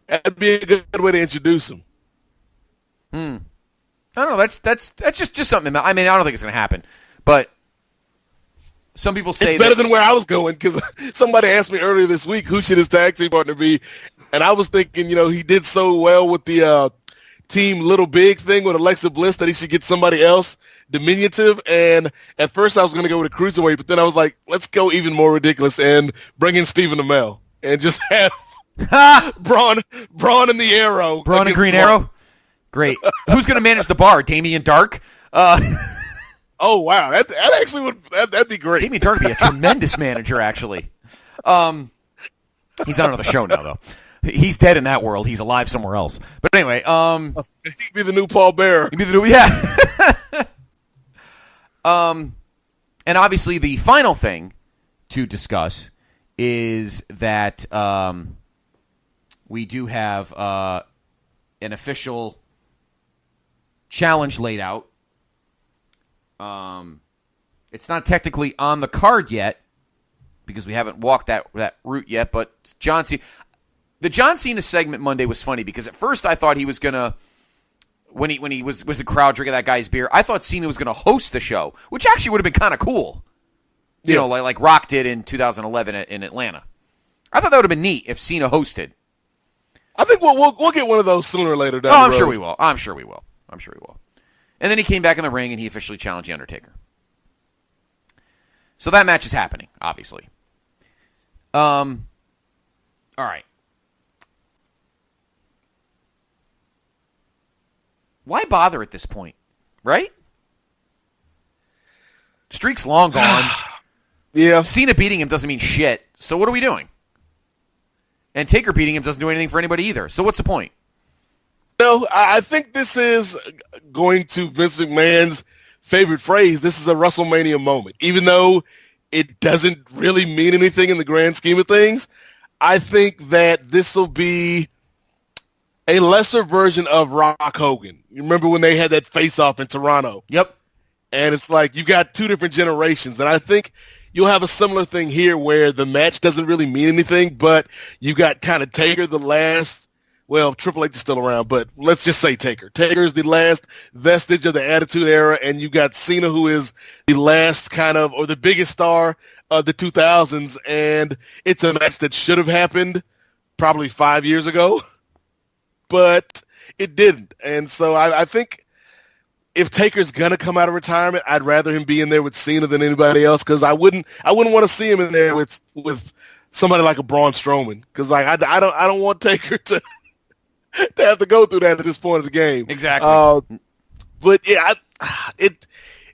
a good way to introduce him. I don't know. That's just something. I mean, I don't think it's going to happen, but some people say it's better than where I was going, because somebody asked me earlier this week who should his tag team partner be, and I was thinking, he did so well with the Team Little Big thing with Alexa Bliss that he should get somebody else diminutive. And at first I was going to go with a cruiserweight, but then I was like, let's go even more ridiculous and bring in Stephen Amell and just have Braun and the Arrow. Braun and Green Arrow. Great. Who's going to manage the bar? Damien Dark? Oh, wow. That actually that'd be great. Damien Dark would be a tremendous manager, actually. He's on another show now, though. He's dead in that world. He's alive somewhere else. But anyway, he'd be the new Paul Bearer. He'd be the new, yeah. And obviously the final thing to discuss is that we do have an official challenge laid out. It's not technically on the card yet because we haven't walked that route yet, but John Cena. The John Cena segment Monday was funny because at first I thought he was gonna, when he was a crowd drinking that guy's beer, I thought Cena was gonna host the show, which actually would have been kind of cool. You know, like Rock did in 2011 in Atlanta. I thought that would have been neat if Cena hosted. I think we'll get one of those sooner or later down the road. I'm sure we will. I'm sure we will. And then he came back in the ring and he officially challenged The Undertaker. So that match is happening, obviously. All right. Why bother at this point, right? Streak's long gone. Yeah. Cena beating him doesn't mean shit, so what are we doing? And Taker beating him doesn't do anything for anybody either, so what's the point? No, I think this is going to Vince McMahon's favorite phrase. This is a WrestleMania moment. Even though it doesn't really mean anything in the grand scheme of things, I think that this will be a lesser version of Rock Hogan. You remember when they had that face-off in Toronto? Yep. And it's like you got two different generations. And I think you'll have a similar thing here where the match doesn't really mean anything, but you got kind of Taker the last, well, Triple H is still around, but let's just say Taker. Taker is the last vestige of the Attitude Era, and you got Cena, who is the last kind of, or the biggest star of the 2000s, and it's a match that should have happened probably 5 years ago, but it didn't. And so I think if Taker's gonna come out of retirement, I'd rather him be in there with Cena than anybody else, because I wouldn't want to see him in there with somebody like a Braun Strowman, because like I don't want Taker to have to go through that at this point of the game. Exactly. But yeah,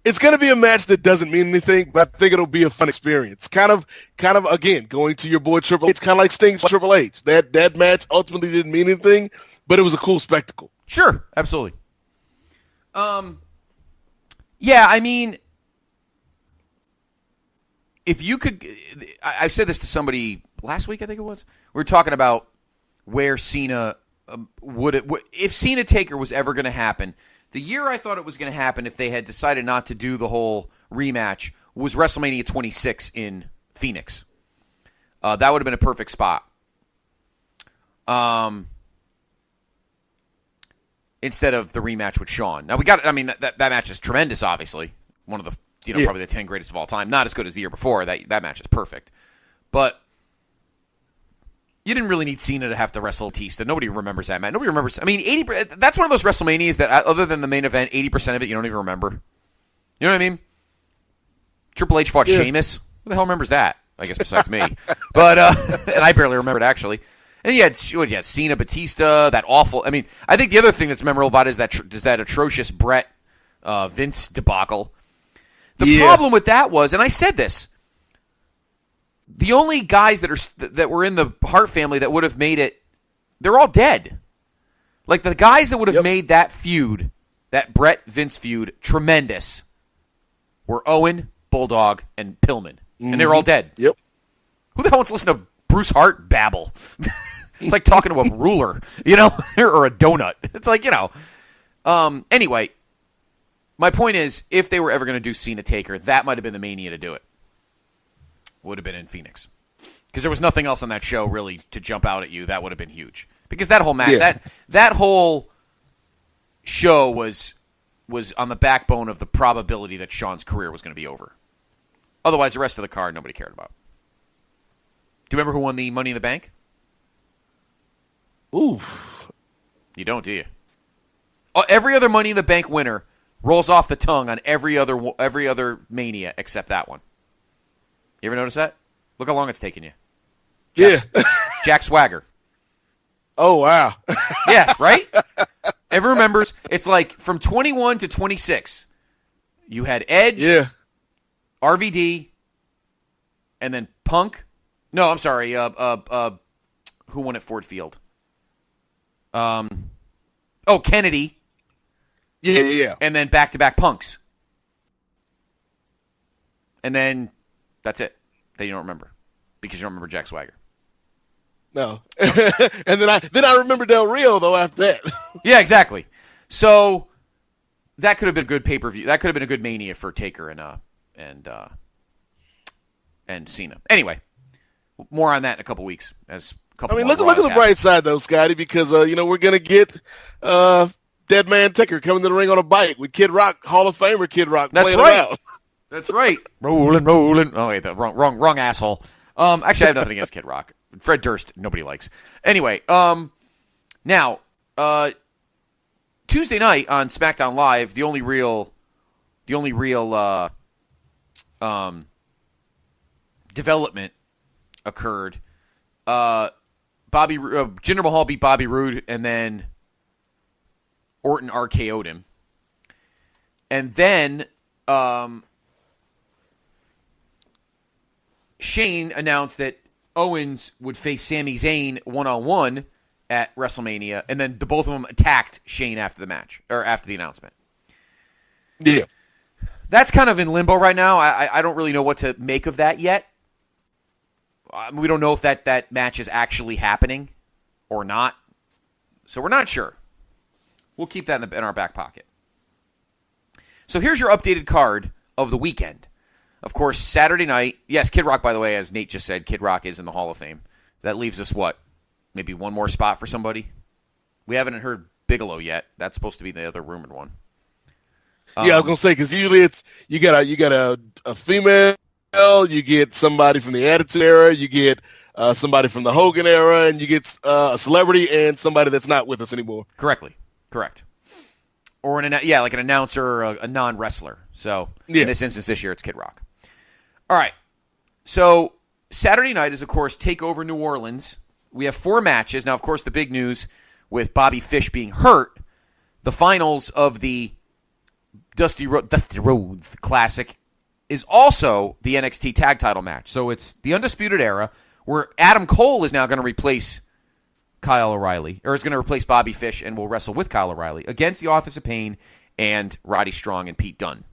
it's going to be a match that doesn't mean anything, but I think it'll be a fun experience. Kind of again, going to your boy Triple H, kind of like Sting's Triple H. That match ultimately didn't mean anything, but it was a cool spectacle. Sure, absolutely. Yeah, I mean, if you could, I said this to somebody last week, I think it was. We were talking about where Cena if Cena Taker was ever going to happen. The year I thought it was going to happen, if they had decided not to do the whole rematch, was WrestleMania 26 in Phoenix. That would have been a perfect spot. Instead of the rematch with Shawn. Now that match is tremendous, obviously. One of the, probably the 10 greatest of all time. Not as good as the year before. That match is perfect. But you didn't really need Cena to have to wrestle Batista. Nobody remembers that match. Nobody remembers. I mean, 80. That's one of those WrestleManias that, other than the main event, 80% of it you don't even remember. You know what I mean? Triple H fought Sheamus. Who the hell remembers that? I guess besides me. But and I barely remembered actually. And you had Cena, Batista, that awful. I mean, I think the other thing that's memorable about it is that atrocious Brett Vince debacle. The problem with that was, and I said this, the only guys that were in the Hart family that would have made it, they're all dead. Like the guys that would have made that feud, that Brett Vince feud, tremendous, were Owen, Bulldog, and Pillman, and they're all dead. Yep. Who the hell wants to listen to Bruce Hart babble? It's like talking to a ruler, or a donut. It's like, Anyway, my point is, if they were ever going to do Cena Taker, that might have been the mania to do it. Would have been in Phoenix. Because there was nothing else on that show really to jump out at you. That would have been huge. Because that whole match, that whole show was on the backbone of the probability that Shawn's career was going to be over. Otherwise, the rest of the card nobody cared about. Do you remember who won the Money in the Bank? Ooh. You don't, do you? Oh, every other Money in the Bank winner rolls off the tongue on every other Mania except that one. You ever notice that? Look how long it's taken you. Jack Swagger. Oh, wow. Yes, right? Everyone remembers, it's like from 21 to 26, you had Edge, RVD, and then Punk. No, I'm sorry. Who won at Ford Field? Kennedy. Yeah. And then back-to-back Punks. And then that's it. That you don't remember because you don't remember Jack Swagger. No. And then I remember Del Rio though after that. Yeah, exactly. So that could have been a good pay-per-view. That could have been a good Mania for Taker and Cena. Anyway, more on that in a couple weeks. Look at the bright side though, Scotty, because we're gonna get Dead Man Taker coming to the ring on a bike with Kid Rock, Hall of Famer Kid Rock. That's playing right. It out. That's right. Rolling. Oh wait, the wrong asshole. Actually, I have nothing against Kid Rock. Fred Durst, nobody likes. Anyway, now, Tuesday night on SmackDown Live, the only real development occurred. Jinder Mahal beat Bobby Roode, and then Orton RKO'd him. And then Shane announced that Owens would face Sami Zayn one-on-one at WrestleMania, and then the both of them attacked Shane after the match, or after the announcement. Yeah. That's kind of in limbo right now. I don't really know what to make of that yet. We don't know if that match is actually happening or not. So we're not sure. We'll keep that in our back pocket. So here's your updated card of the weekend. Of course, Saturday night. Yes, Kid Rock, by the way, as Nate just said, Kid Rock is in the Hall of Fame. That leaves us what? Maybe one more spot for somebody? We haven't heard Bigelow yet. That's supposed to be the other rumored one. Yeah, I was gonna say, because usually it's you got a female, you get somebody from the Attitude Era, you get somebody from the Hogan era, and you get a celebrity and somebody that's not with us anymore. Correct. Or like an announcer or a non-wrestler. So in this instance, this year it's Kid Rock. All right. So Saturday night is, of course, TakeOver New Orleans. We have 4 matches. Now, of course, the big news with Bobby Fish being hurt, the finals of the Dusty Rhodes Classic is also the NXT Tag Title match. So it's the Undisputed Era, where Adam Cole is now going to replace Kyle O'Reilly, or is going to replace Bobby Fish and will wrestle with Kyle O'Reilly against the Authors of Pain and Roddy Strong and Pete Dunne.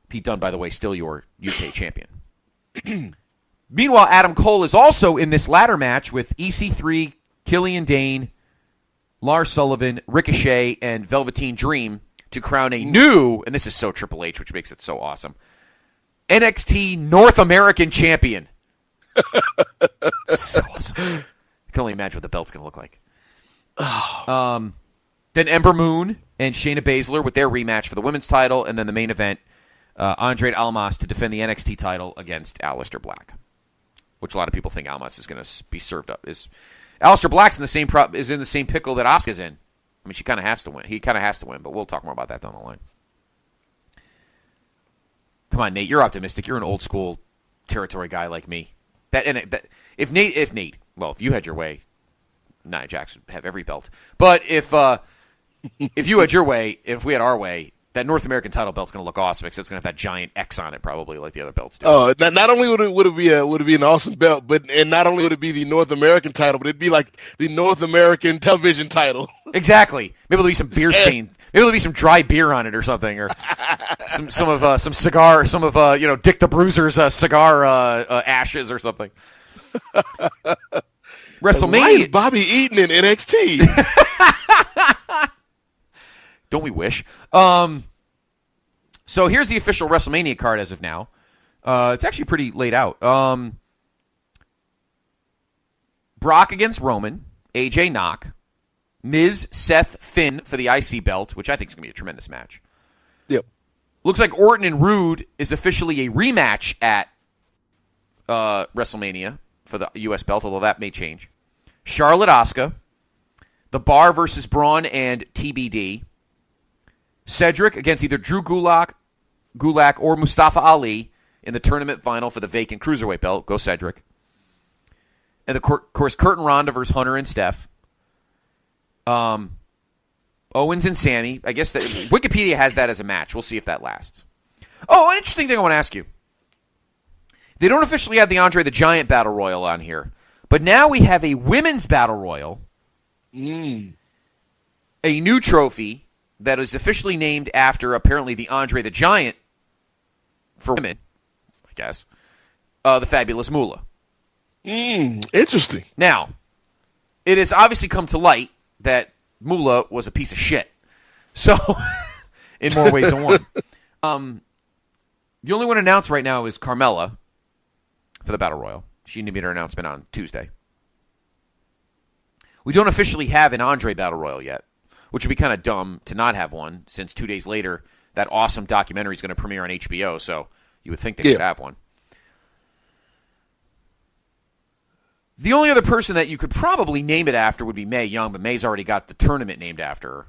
Pete Dunne, by the way, still your UK champion. Meanwhile, Adam Cole is also in this ladder match with EC3, Killian Dane, Lars Sullivan, Ricochet, and Velveteen Dream to crown a new, and this is so Triple H, which makes it so awesome, NXT North American champion. So awesome. I can only imagine what the belt's going to look like. Then Ember Moon and Shayna Baszler with their rematch for the women's title, and then the main event, Andrade Almas to defend the NXT title against Aleister Black, which a lot of people think Almas is going to be served up. Aleister Black's in the same pickle that Asuka's in. I mean, she kind of has to win. He kind of has to win, but we'll talk more about that down the line. Come on, Nate, you're optimistic. You're an old school territory guy like me. If you had your way, Nia Jax would have every belt. But if you had your way, if we had our way, that North American title belt's going to look awesome, except it's going to have that giant X on it, probably like the other belts do. Oh, not only would it be an awesome belt, and not only would it be the North American title, but it'd be like the North American television title. Exactly. Maybe there'll be some beer stain. Maybe there'll be some dry beer on it or something, or some cigar, Dick the Bruiser's cigar ashes or something. WrestleMania. Why is Bobby Eaton in NXT? Don't we wish? So here's the official WrestleMania card as of now. It's actually pretty laid out. Brock against Roman, AJ Knock, Miz, Seth, Finn for the IC belt, which I think is going to be a tremendous match. Yep. Looks like Orton and Rude is officially a rematch at WrestleMania for the U.S. belt, although that may change. Charlotte Asuka, The Bar versus Braun and TBD. Cedric against either Drew Gulak or Mustafa Ali in the tournament final for the vacant Cruiserweight belt. Go Cedric. And, of course, Kurt and Ronda versus Hunter and Steph. Owens and Sammy. I guess that Wikipedia has that as a match. We'll see if that lasts. Oh, an interesting thing I want to ask you. They don't officially have the Andre the Giant Battle Royal on here, but now we have a women's Battle Royal. A new trophy that is officially named after, apparently, the Andre the Giant for women, I guess, the Fabulous Moolah. Interesting. Now, it has obviously come to light that Moolah was a piece of shit. So, in more ways than one. The only one announced right now is Carmella for the Battle Royal. She made her announcement on Tuesday. We don't officially have an Andre Battle Royal yet, which would be kind of dumb to not have one, since 2 days later, that awesome documentary is going to premiere on HBO, so you would think they could have one. The only other person that you could probably name it after would be Mae Young, but Mae's already got the tournament named after her.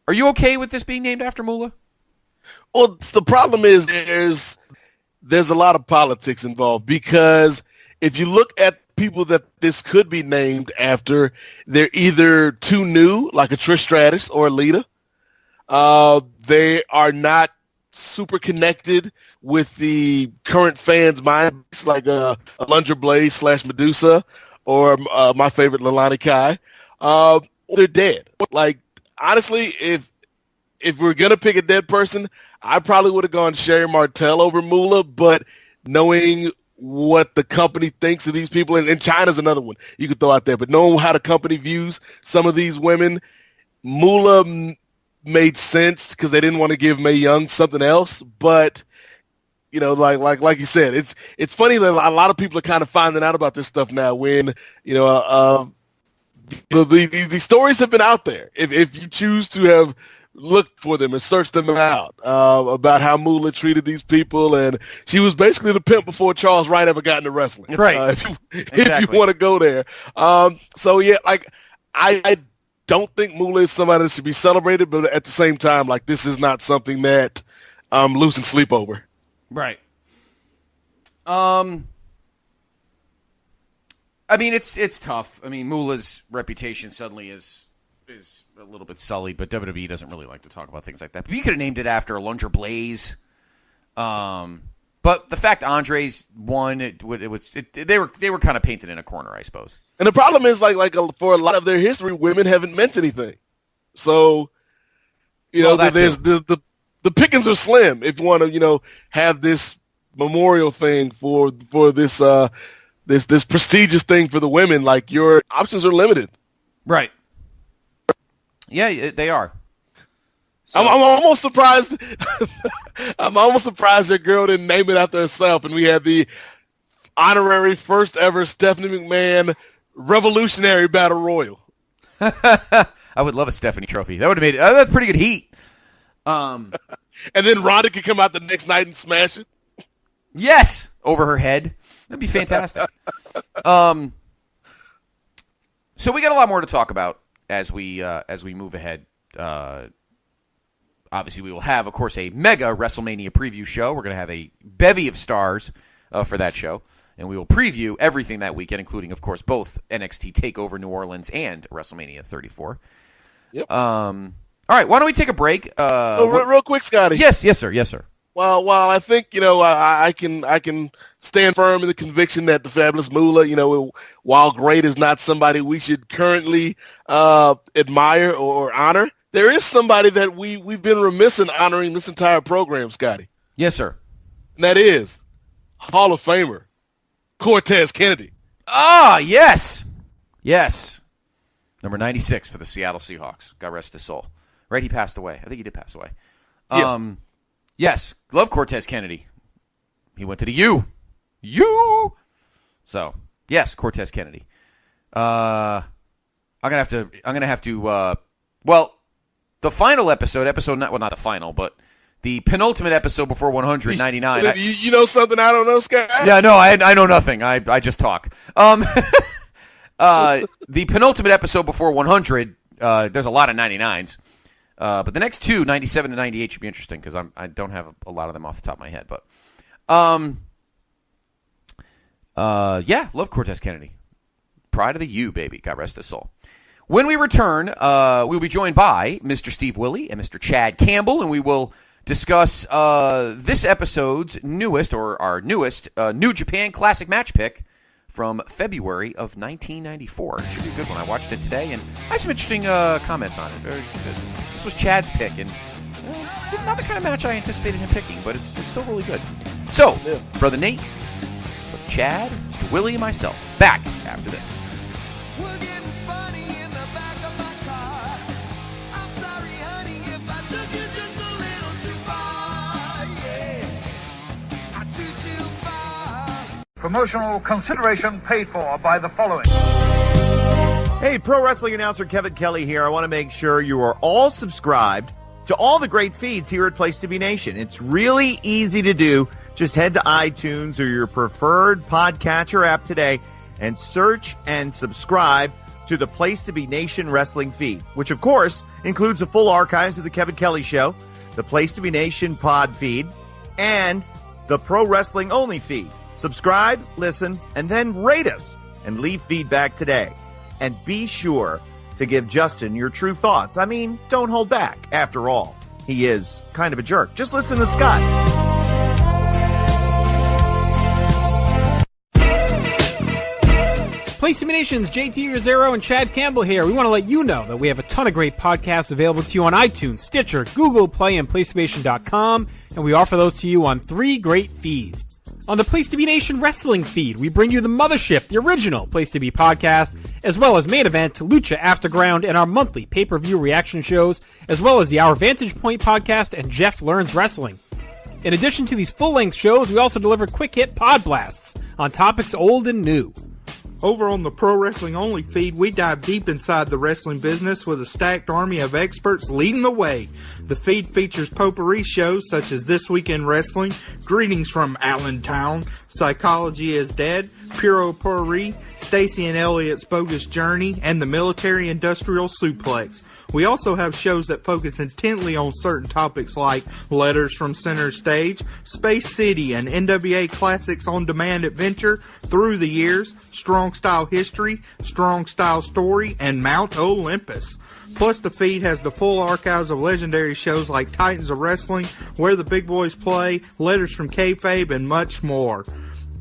Are you okay with this being named after Moolah? Well, the problem is there's a lot of politics involved, because if you look at people that this could be named after, they're either too new, like a Trish Stratus or a Lita. They are not super connected with the current fans' minds, like a Alundra Blaze / Medusa, or my favorite Leilani Kai. They're dead. Like, honestly, if we're gonna pick a dead person, I probably would have gone Sherry Martel over Moolah, but knowing what the company thinks of these people, and China's another one you could throw out there, but knowing how the company views some of these women, Moolah made sense because they didn't want to give Mae Young something else. But like you said, it's funny that a lot of people are kind of finding out about this stuff now. When the stories have been out there. If you choose to have looked for them and searched them out, about how Moolah treated these people, and she was basically the pimp before Charles Wright ever got into wrestling. Right. If you want to go there. So yeah, like I don't think Moolah is somebody that should be celebrated, but at the same time, like, this is not something that I'm losing sleep over. Right. I mean, it's tough. I mean, Moolah's reputation suddenly is a little bit sullied, but WWE doesn't really like to talk about things like that. But you could have named it after Alundra Blaze. But the fact Andres won, they were kind of painted in a corner, I suppose. And the problem is, like for a lot of their history, women haven't meant anything. So, there's the pickings are slim if you want to, have this memorial thing for this this prestigious thing for the women. Like, your options are limited. Right. Yeah, they are. So. I'm almost surprised. I'm almost surprised that girl didn't name it after herself, and we had the honorary first ever Stephanie McMahon Revolutionary Battle Royal. I would love a Stephanie trophy. That would have made it. That's pretty good heat. And then Ronda could come out the next night and smash it. Yes, over her head. That'd be fantastic. So we got a lot more to talk about as we move ahead. Obviously, we will have, of course, a mega WrestleMania preview show. We're going to have a bevy of stars for that show. And we will preview everything that weekend, including, of course, both NXT TakeOver New Orleans and WrestleMania 34. Yep. All right, why don't we take a break? Real quick, Scotty. Yes, sir. Well, I think I can stand firm in the conviction that the fabulous Moolah, while great, is not somebody we should currently admire or honor. There is somebody that we've been remiss in honoring this entire program, Scotty. Yes, sir. And that is Hall of Famer Cortez Kennedy. Ah, yes. Number 96 for the Seattle Seahawks. God rest his soul. Right, he passed away. I think he did pass away. Yeah. Yes, love Cortez Kennedy. He went to the U. So, yes, Cortez Kennedy. I'm gonna have to. Well, the final episode not the final, but the penultimate episode before 199. You know something I don't know, Scott? Yeah, no, I know nothing. I just talk. The penultimate episode before 100. There's a lot of 99s. But the next two, 97 and 98, should be interesting because I don't have a lot of them off the top of my head. But, yeah, love Cortez Kennedy. Pride of the U, baby. God rest his soul. When we return, we'll be joined by Mr. Steve Willie and Mr. Chad Campbell, and we will discuss this episode's newest New Japan Classic match pick from February of 1994. It should be a good one. I watched it today, and I have some interesting comments on it. Very good. This was Chad's pick, and not the kind of match I anticipated him picking, but it's still really good. So, Brother Nate, Brother Chad, Mr. Willie, and myself, back after this. We're getting funny in the back of my car. I'm sorry, honey, if I took you just a little too far. Yes, I took too far. Promotional consideration paid for by the following. Hey, pro wrestling announcer Kevin Kelly here. I want to make sure you are all subscribed to all the great feeds here at Place to Be Nation. It's really easy to do. Just head to iTunes or your preferred podcatcher app today and search and subscribe to the Place to Be Nation Wrestling feed, which of course includes the full archives of the Kevin Kelly Show, the Place to Be Nation pod feed, and the Pro Wrestling Only feed. Subscribe, listen, and then rate us and leave feedback today. And be sure to give Justin your true thoughts. I mean, don't hold back. After all, he is kind of a jerk. Just listen to Scott. Place to Be Nation's JT Rosero and Chad Campbell here. We want to let you know that we have a ton of great podcasts available to you on iTunes, Stitcher, Google Play, and PlayStation.com, and we offer those to you on 3 great feeds. On the Place to Be Nation Wrestling feed, we bring you the Mothership, the original Place to Be podcast, as well as Main Event, Lucha Afterground, and our monthly pay-per-view reaction shows, as well as the Our Vantage Point podcast and Jeff Learns Wrestling. In addition to these full-length shows, we also deliver quick-hit pod blasts on topics old and new. Over on the Pro Wrestling Only feed, we dive deep inside the wrestling business with a stacked army of experts leading the way. The feed features potpourri shows such as This Week in Wrestling, Greetings from Allentown, Psychology is Dead, Puro Potpourri, Stacy and Elliot's Bogus Journey, and the Military Industrial Suplex. We also have shows that focus intently on certain topics like Letters from Center Stage, Space City, and NWA Classics on Demand Adventure, Through the Years, Strong Style History, Strong Style Story, and Mount Olympus. Plus, the feed has the full archives of legendary shows like Titans of Wrestling, Where the Big Boys Play, Letters from Kayfabe, and much more.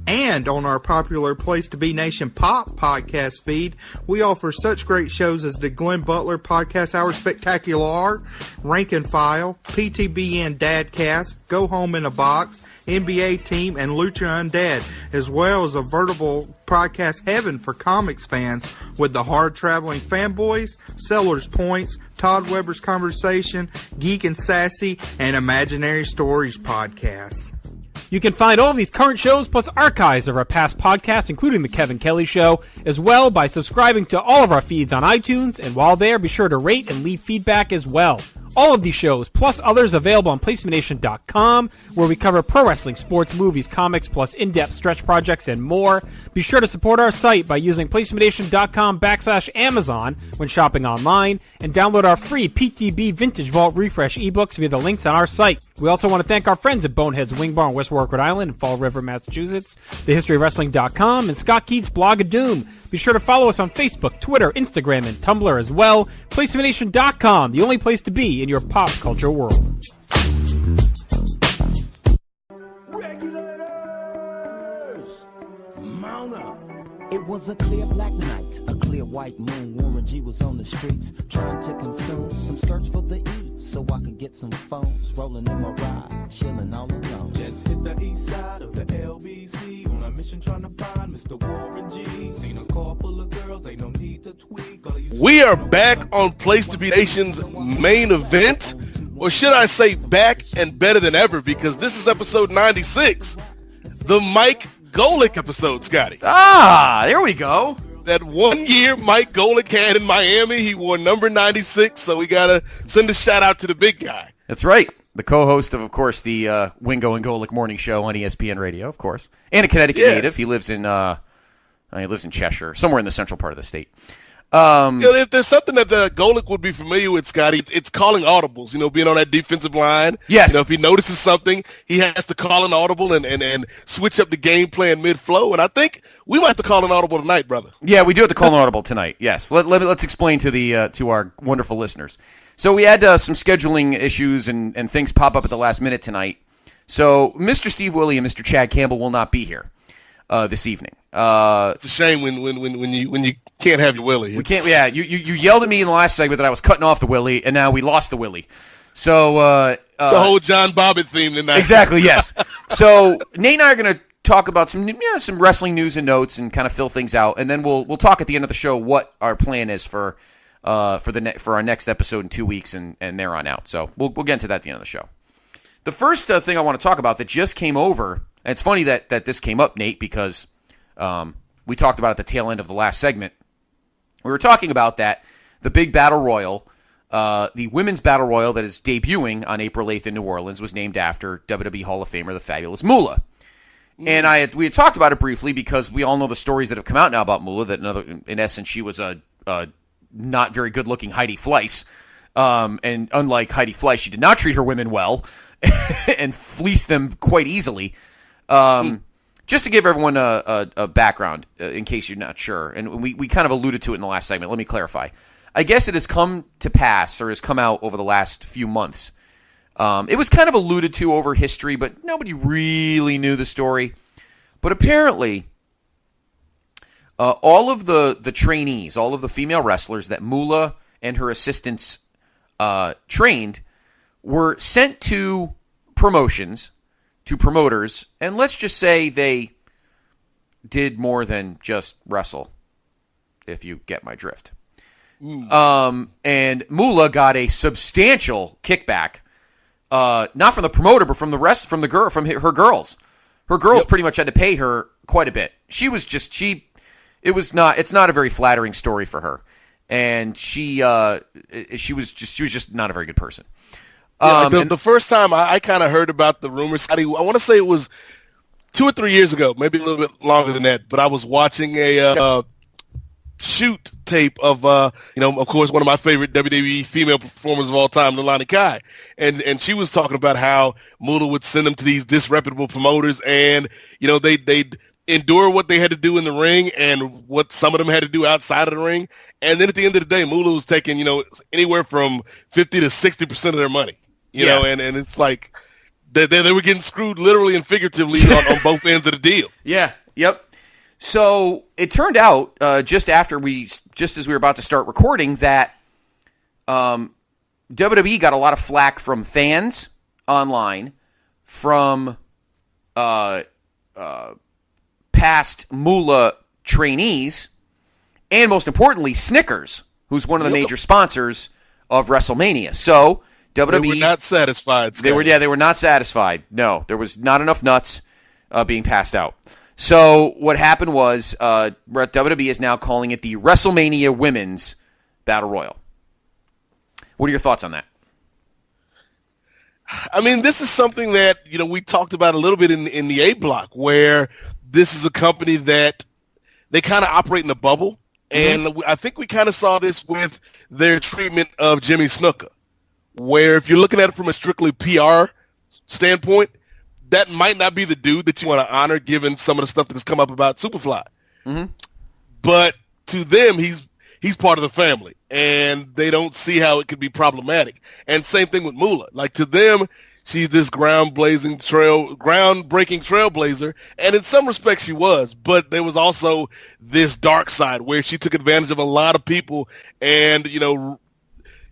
And on our popular Place to Be Nation Pop podcast feed, we offer such great shows as the Glenn Butler Podcast Hour Spectacular, Rank and File, PTBN Dadcast, Go Home in a Box, NBA Team, and Lucha Undead, as well as a veritable podcast heaven for comics fans with the Hard Traveling Fanboys, Sellers Points, Todd Weber's Conversation, Geek and Sassy, and Imaginary Stories podcasts. You can find all of these current shows plus archives of our past podcasts, including The Kevin Kelly Show, as well by subscribing to all of our feeds on iTunes, and while there, be sure to rate and leave feedback as well. All of these shows, plus others, available on PlaceToBeNation.com, where we cover pro wrestling, sports, movies, comics, plus in-depth stretch projects and more. Be sure to support our site by using PlaceToBeNation.com/Amazon when shopping online, and download our free PTB Vintage Vault Refresh ebooks via the links on our site. We also want to thank our friends at Bonehead's Wing Bar in West Warwick, Rhode Island, and Fall River, Massachusetts, TheHistoryOfWrestling.com, and Scott Keats' Blog of Doom. Be sure to follow us on Facebook, Twitter, Instagram, and Tumblr as well. PlaceToBeNation.com, the only place to be in your pop culture world. Regulators, mount up. It was a clear black night, a clear white moon. Warren G was on the streets trying to consume some skirts for the E, so I could get some phones. Rolling in my ride, chilling all alone. Just hit the east side of the LBC on a mission trying to find Mr. Warren G. Seen a car full of girls, ain't no need to tweak. We are back on Place to Be Nation's main event, or should I say back and better than ever, because this is episode 96, the Mike Golick episode, Scotty. Ah, there we go. That 1 year Mike Golick had in Miami, he wore number 96, so we got to send a shout out to the big guy. That's right. The co-host of course, the Wingo and Golick morning show on ESPN Radio, of course, and a Connecticut native. He lives in Cheshire, somewhere in the central part of the state. If there's something that Golick would be familiar with, Scotty, it's calling audibles, being on that defensive line. Yes. If he notices something, he has to call an audible and switch up the game plan mid-flow. And I think we might have to call an audible tonight, brother. Yeah, we do have to call an audible tonight. Yes. Let's explain to our wonderful listeners. So we had some scheduling issues and things pop up at the last minute tonight. So Mr. Steve Willie and Mr. Chad Campbell will not be here this evening. It's a shame when you can't have your Willie. We can't. Yeah, you yelled at me in the last segment that I was cutting off the Willie, and now we lost the Willie. So it's a whole John Bobbitt theme tonight. Exactly. Yes. So Nate and I are going to talk about some wrestling news and notes and kind of fill things out, and then we'll talk at the end of the show what our plan is for our next episode in 2 weeks and there on out. So we'll get into that at the end of the show. The first thing I want to talk about that just came over, and it's funny that this came up, Nate, because we talked about at the tail end of the last segment. We were talking about that the big battle royal The women's battle royal that is debuting on April 8th in New Orleans was named after WWE Hall of Famer, the fabulous Moolah. And we had talked about it briefly because we all know the stories that have come out now about Moolah, that in essence she was a not very good-looking Heidi Fleiss. And unlike Heidi Fleiss, she did not treat her women well and fleeced them quite easily. Just to give everyone a background, in case you're not sure, and we kind of alluded to it in the last segment, let me clarify. I guess it has come to pass, or has come out over the last few months. It was kind of alluded to over history, but nobody really knew the story. But apparently, all of the trainees, all of the female wrestlers that Moolah and her assistants trained were sent to promotions, to promoters, and let's just say they did more than just wrestle, if you get my drift. And Moolah got a substantial kickback, not from the promoter, but from her girls. Her girls pretty much had to pay her quite a bit. It's not a very flattering story for her. And she was just not a very good person. The first time I kind of heard about the rumors, Scotty, I want to say it was 2 or 3 years ago, maybe a little bit longer than that. But I was watching a shoot tape of, of course, one of my favorite WWE female performers of all time, Leilani Kai, and she was talking about how Moolah would send them to these disreputable promoters, and they'd endure what they had to do in the ring and what some of them had to do outside of the ring. And then at the end of the day, Moolah was taking, anywhere from 50 to 60% of their money, and it's like they were getting screwed literally and figuratively on both ends of the deal. Yeah. Yep. So it turned out just as we were about to start recording that WWE got a lot of flack from fans online, from past Moolah trainees, and most importantly, Snickers, who's one of the major sponsors of WrestleMania. So WWE, they were not satisfied. They were not satisfied. No, there was not enough nuts being passed out. So what happened was WWE is now calling it the WrestleMania Women's Battle Royal. What are your thoughts on that? I mean, this is something that, we talked about a little bit in the A block, where this is a company that they kind of operate in a bubble. And I think we kind of saw this with their treatment of Jimmy Snuka, where if you're looking at it from a strictly PR standpoint, that might not be the dude that you want to honor, given some of the stuff that has come up about Superfly. But to them, he's part of the family, and they don't see how it could be problematic. And same thing with Moolah. Like, to them, she's this groundbreaking trailblazer, and in some respects she was, but there was also this dark side where she took advantage of a lot of people and,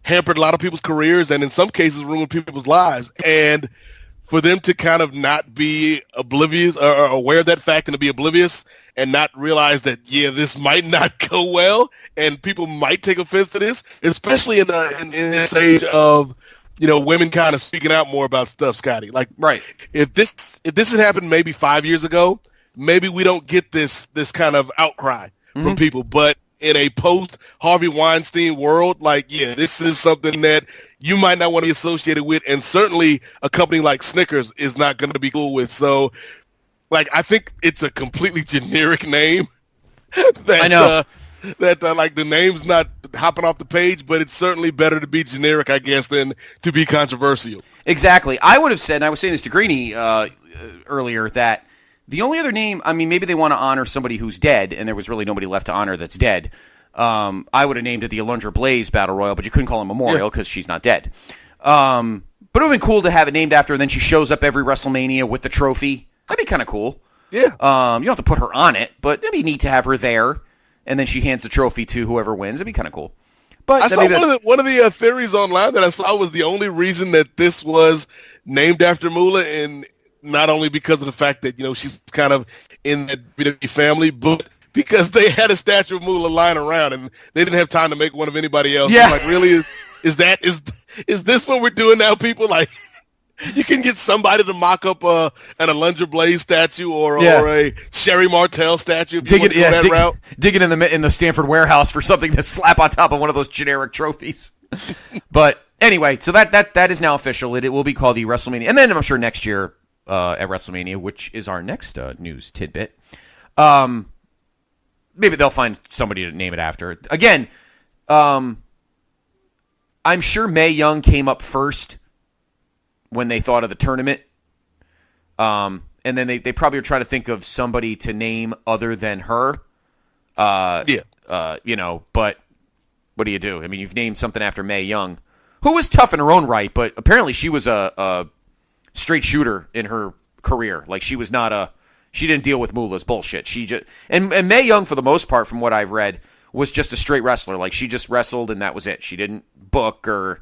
hampered a lot of people's careers, and in some cases ruined people's lives. And for them to kind of not be oblivious or aware of that fact, and to be oblivious and not realize that, this might not go well and people might take offense to this, especially in this age of, women kind of speaking out more about stuff, Scotty. Like, right. If this had happened maybe 5 years ago, maybe we don't get this kind of outcry from people. But in a post Harvey Weinstein world, this is something that you might not want to be associated with, and certainly a company like Snickers is not going to be cool with. So, I think it's a completely generic name. I know that the name's not hopping off the page, but it's certainly better to be generic, I guess, than to be controversial. Exactly. I would have said, and I was saying this to Greeny earlier, that the only other name, maybe they want to honor somebody who's dead, and there was really nobody left to honor that's dead. I would have named it the Alundra Blaze Battle Royal, but you couldn't call it Memorial because she's not dead. But it would have been cool to have it named after her, and then she shows up every WrestleMania with the trophy. That'd be kind of cool. Yeah. You don't have to put her on it, but it'd be neat to have her there, and then she hands the trophy to whoever wins. It'd be kind of cool. But I saw one of the theories online that I saw was the only reason that this was named after Moolah, and not only because of the fact that, she's kind of in the WWE family, but because they had a statue of Moolah lying around and they didn't have time to make one of anybody else. Yeah. Like, really, is this what we're doing now, people? Like, you can get somebody to mock up an Alundra Blaze statue or a Sherry Martel statue if you want to go that route. Dig it in the Stanford warehouse for something to slap on top of one of those generic trophies. But anyway, so that is now official. It will be called the WrestleMania, and then I'm sure next year at WrestleMania, which is our next news tidbit, maybe they'll find somebody to name it after. Again, I'm sure Mae Young came up first when they thought of the tournament. And then they probably were trying to think of somebody to name other than her. But what do you do? I mean, you've named something after Mae Young, who was tough in her own right, but apparently she was a straight shooter in her career. Like, she didn't deal with Moolah's bullshit. And Mae Young, for the most part, from what I've read, was just a straight wrestler. Like, she just wrestled and that was it. She didn't book, or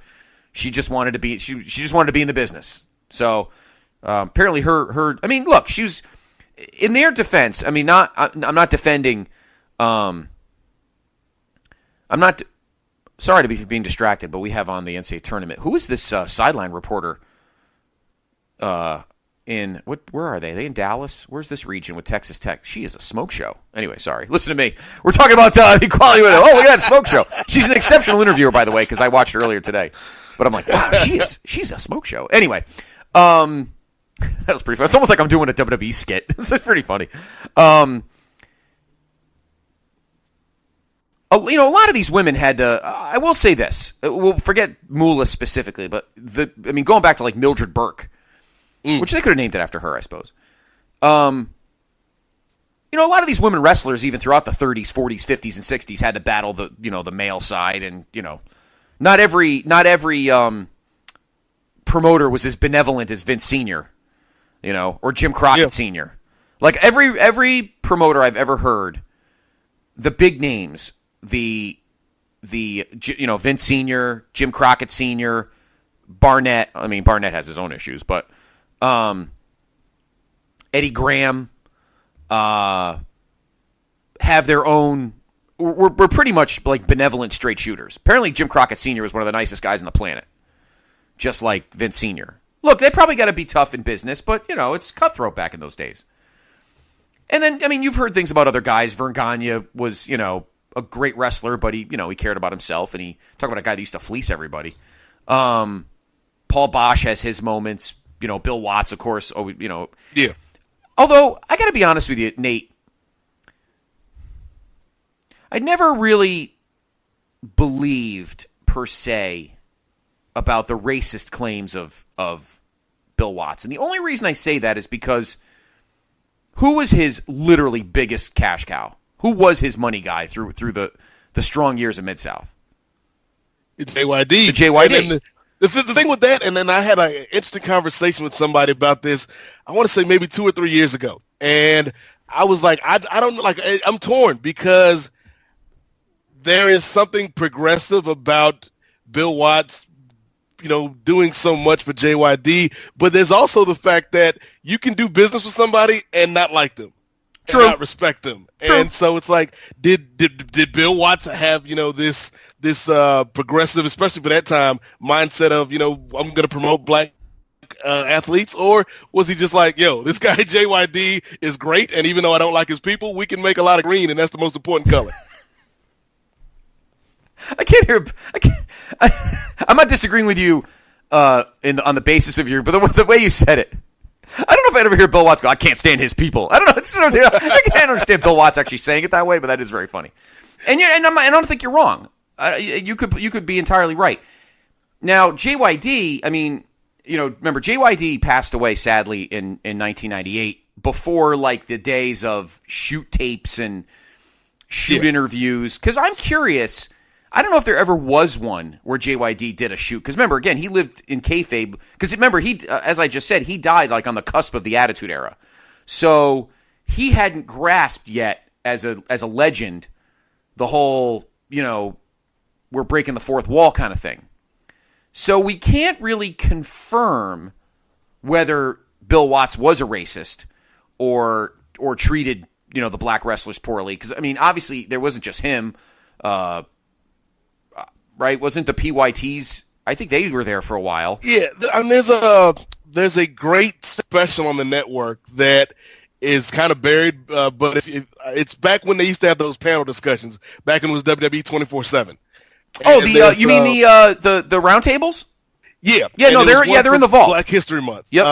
she just wanted to be. She just wanted to be in the business. So apparently, her. I mean, look, she was in their defense. I mean, I'm not defending. I'm not. Sorry to be being distracted, but we have on the NCAA tournament. Who is this sideline reporter? Where are they? Are they in Dallas? Where's this region with Texas Tech? She is a smoke show. Anyway, sorry. Listen to me. We're talking about equality. Oh, look at that smoke show. She's an exceptional interviewer, by the way, because I watched her earlier today. But I'm like, wow, she's a smoke show. Anyway, that was pretty fun. It's almost like I'm doing a WWE skit. It's pretty funny. A lot of these women had to. I will say this. We'll forget Moolah specifically, but going back to like Mildred Burke, which they could have named it after her, I suppose. A lot of these women wrestlers, even throughout the 30s, 40s, 50s, and 60s, had to battle the male side, and not every promoter was as benevolent as Vince Sr., or Jim Crockett Sr. Like every promoter I've ever heard, the big names. The Vince Sr., Jim Crockett Sr., Barnett. I mean, Barnett has his own issues, but Eddie Graham have their own. We're pretty much like benevolent straight shooters. Apparently, Jim Crockett Sr. was one of the nicest guys on the planet, just like Vince Sr. Look, they probably got to be tough in business, but it's cutthroat back in those days. And then, I mean, you've heard things about other guys. Vern Gagne was, a great wrestler, but he cared about himself, and he talked about a guy that used to fleece everybody. Paul Bosch has his moments. Bill Watts, of course. Yeah. Although I got to be honest with you, Nate, I never really believed per se about the racist claims of Bill Watts, and the only reason I say that is because who was his literally biggest cash cow? Who was his money guy through the strong years of Mid-South? It's JYD. The JYD. The thing with that, and then I had an interesting conversation with somebody about this, I want to say maybe 2 or 3 years ago. And I was like, I don't know, like, I'm torn because there is something progressive about Bill Watts, doing so much for JYD, but there's also the fact that you can do business with somebody and not like them. True. And not respect them. True. And so it's like, did Bill Watts have, this progressive, especially for that time, mindset of, I'm going to promote black athletes? Or was he just like, this guy JYD is great, and even though I don't like his people, we can make a lot of green, and that's the most important color? I'm not disagreeing with you on the basis of but the way you said it. I don't know if I'd ever hear Bill Watts go, I can't stand his people. I don't know. I can't understand Bill Watts actually saying it that way, but that is very funny. And I don't think you're wrong. You could be entirely right. Now, JYD, I mean, remember, JYD passed away sadly in 1998 before like the days of shoot tapes and shoot interviews. Because I'm curious. I don't know if there ever was one where JYD did a shoot. Because remember, again, he lived in kayfabe. Because remember, as I just said, he died like on the cusp of the Attitude Era. So he hadn't grasped yet as a legend the whole, we're breaking the fourth wall kind of thing. So we can't really confirm whether Bill Watts was a racist or treated, the black wrestlers poorly. Because, I mean, obviously there wasn't just him. Right? Wasn't the PYTs? I think they were there for a while. Yeah, and there's a great special on the network that is kind of buried, but if it's back when they used to have those panel discussions, back when it was WWE 24/7. Oh, And there's, you mean the round tables? Yeah. Yeah, no, there's one they're in for the vault. Black History Month. Yep.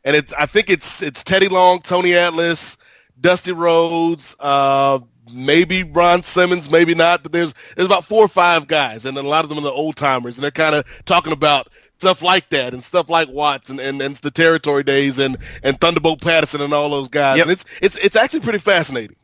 And I think it's Teddy Long, Tony Atlas, Dusty Rhodes, maybe Ron Simmons, maybe not, but there's about 4 or 5 guys, and then a lot of them are the old timers, and they're kind of talking about stuff like that and stuff like Watts and the Territory Days and Thunderbolt Patterson and all those guys. Yep. And it's actually pretty fascinating.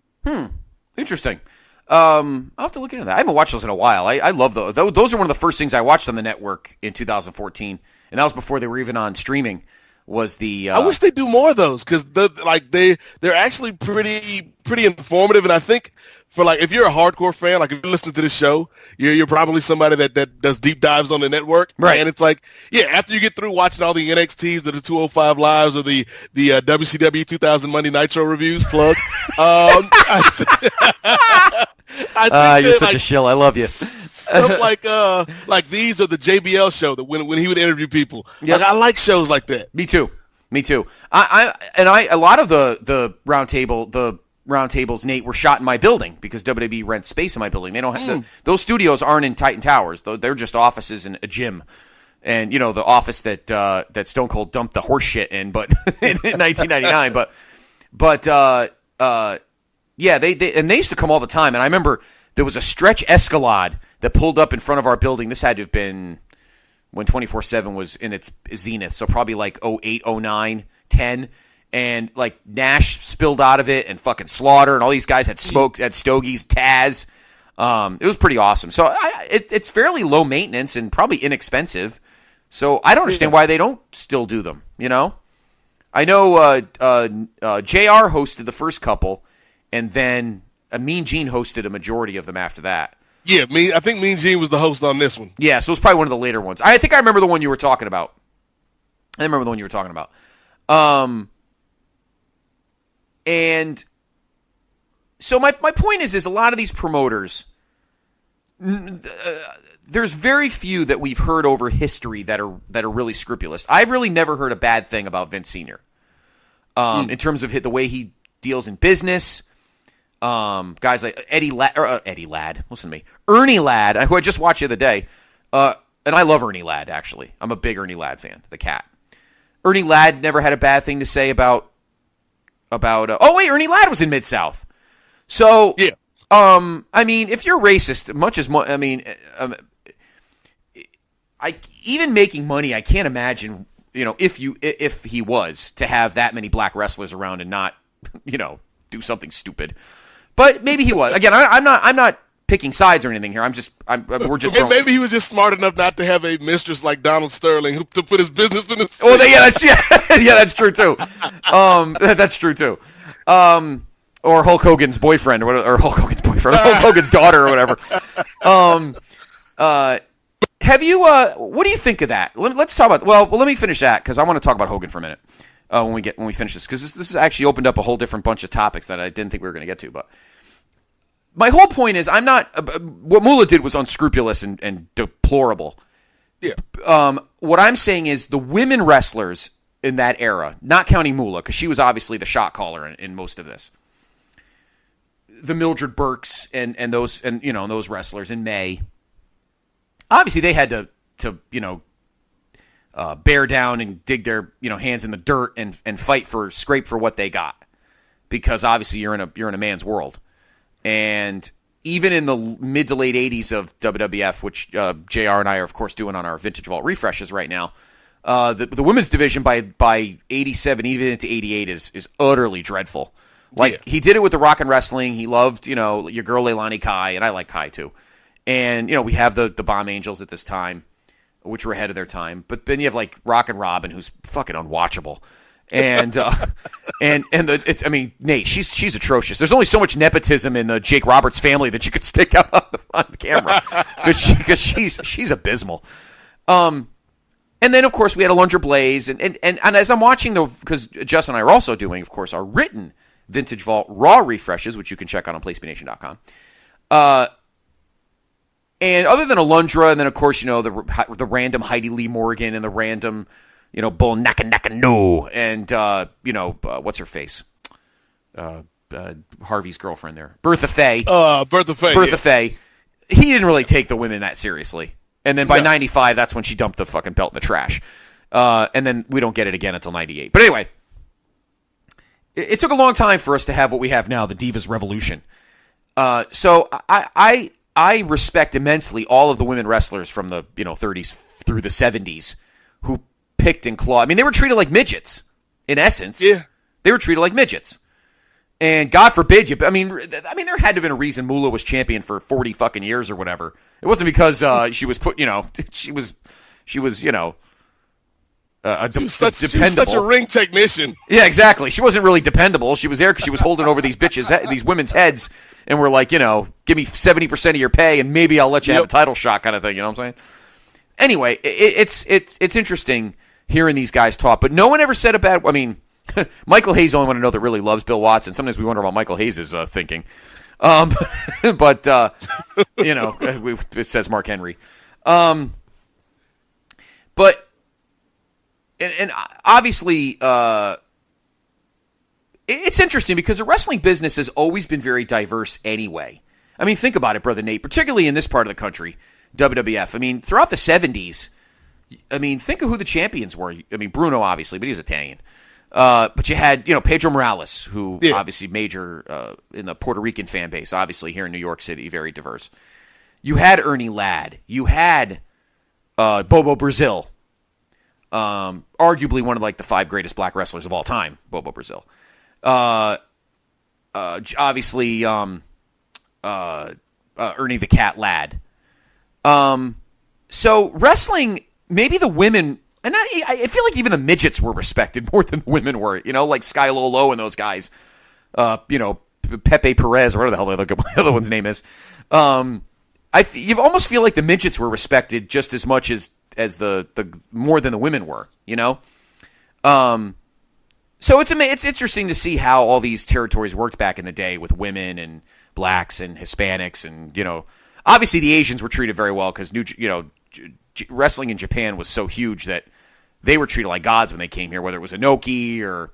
Interesting. I'll have to look into that. I haven't watched those in a while. I love those. Those are one of the first things I watched on the network in 2014, and that was before they were even on streaming. Was the I wish they do more of those because they're actually pretty informative, and I think for if you're a hardcore fan, if you're listening to this show, you're probably somebody that does deep dives on the network, right? And it's after you get through watching all the NXTs, the 205 lives, or the WCW 2000 Monday Nitro reviews, plug. I think you're such a shill. I love you. Stuff like these or the JBL show that when he would interview people. Yep. I like shows like that. Me too. A lot of the roundtables, Nate, were shot in my building because WWE rents space in my building. They don't have those studios aren't in Titan Towers. They're just offices and a gym. And the office that Stone Cold dumped the horse shit in, but in 1999. Yeah, they used to come all the time. And I remember there was a stretch Escalade that pulled up in front of our building. This had to have been when 24/7 was in its zenith, so probably 08, 09, 10. And Nash spilled out of it, and fucking Slaughter, and all these guys had stogies, Taz. It was pretty awesome. So it's fairly low maintenance and probably inexpensive. So I don't understand why they don't still do them. I know JR hosted the first couple, and then Mean Gene hosted a majority of them after that. Yeah, I think Mean Gene was the host on this one. Yeah, so it's probably one of the later ones. I think I remember the one you were talking about. And so my point is a lot of these promoters, there's very few that we've heard over history that are really scrupulous. I've really never heard a bad thing about Vince Sr. In terms of the way he deals in business. Guys like Eddie Ladd, listen to me, Ernie Ladd, who I just watched the other day, and I love Ernie Ladd, actually. I'm a big Ernie Ladd fan, the cat. Ernie Ladd never had a bad thing to say about Ernie Ladd was in Mid-South. So, yeah. If you're racist, even making money, I can't imagine, if he was to have that many black wrestlers around and not, do something stupid. But maybe he was. Again, I'm not picking sides or anything here. We're just. Maybe he was just smart enough not to have a mistress like Donald Sterling to put his business in his. Oh, that's true too. That's true too. Or Hulk Hogan's boyfriend, or Hulk Hogan's daughter, or whatever. Have you? What do you think of that? Let's talk about. Well, let me finish that because I want to talk about Hogan for a minute. When we finish this, because this has actually opened up a whole different bunch of topics that I didn't think we were going to get to. But my whole point is, I'm not. What Moolah did was unscrupulous and deplorable. Yeah. What I'm saying is the women wrestlers in that era, not counting Moolah, because she was obviously the shot caller in most of this. The Mildred Burks and those those wrestlers in May. Obviously, they had to bear down and dig their hands in the dirt and scrape for what they got, because obviously you're in a man's world. And even in the mid to late 80s of WWF, which JR and I are of course doing on our Vintage Vault refreshes right now, the women's division by 87 even into 88 is utterly dreadful. He did it with the Rock and Wrestling. He loved your girl Leilani Kai, and I like Kai too. And we have the Bomb Angels at this time, which were ahead of their time. But then you have Rock and Robin, who's fucking unwatchable. And Nate, she's atrocious. There's only so much nepotism in the Jake Roberts family that you could stick out on the camera, because she's abysmal. And then of course we had Alundra Blaze, and as I'm watching because Justin and I are also doing, of course, our written Vintage Vault Raw refreshes, which you can check out on PlayStation.com. And other than Alundra, and then of course the random Heidi Lee Morgan and the random Bull Nakano and what's her face, Harvey's girlfriend there, Bertha Faye. Bertha Faye. he didn't really take the women that seriously. And then by No. 95, that's when she dumped the fucking belt in the trash. And then we don't get it again until 98. But anyway, it took a long time for us to have what we have now, the Divas Revolution. So I respect immensely all of the women wrestlers from the 30s through the 70s who picked and clawed. I mean, they were treated like midgets, in essence. Yeah. They were treated like midgets. And God forbid you. I mean, there had to have been a reason Moolah was champion for 40 fucking years or whatever. It wasn't because she was she was dependable. She was such a ring technician. Yeah, exactly. She wasn't really dependable. She was there because she was holding over these these women's heads, and we're like, give me 70% of your pay, and maybe I'll let you have a title shot, kind of thing. You know what I'm saying? Anyway, it's interesting hearing these guys talk, but no one ever said about. I mean, Michael Hayes, the only one I know that really loves Bill Watson. Sometimes we wonder about Michael Hayes' thinking, but it says Mark Henry, but. And obviously, it's interesting because the wrestling business has always been very diverse anyway. I mean, think about it, Brother Nate, particularly in this part of the country, WWF. I mean, throughout the 70s, think of who the champions were. I mean, Bruno, obviously, but he was Italian. But you had, Pedro Morales, who obviously major in the Puerto Rican fan base, obviously here in New York City, very diverse. You had Ernie Ladd. You had Bobo Brazil. Arguably one of the 5 greatest black wrestlers of all time, Bobo Brazil. Obviously, Ernie the Cat Ladd. So wrestling, maybe the women, and I feel like even the midgets were respected more than the women were. Like Sky Lolo and those guys. Pepe Perez or whatever the hell the other one's name is. You almost feel like the midgets were respected just as much as the more than the women were, So it's interesting to see how all these territories worked back in the day with women and blacks and Hispanics and obviously the Asians were treated very well because wrestling in Japan was so huge that they were treated like gods when they came here, whether it was Inoki or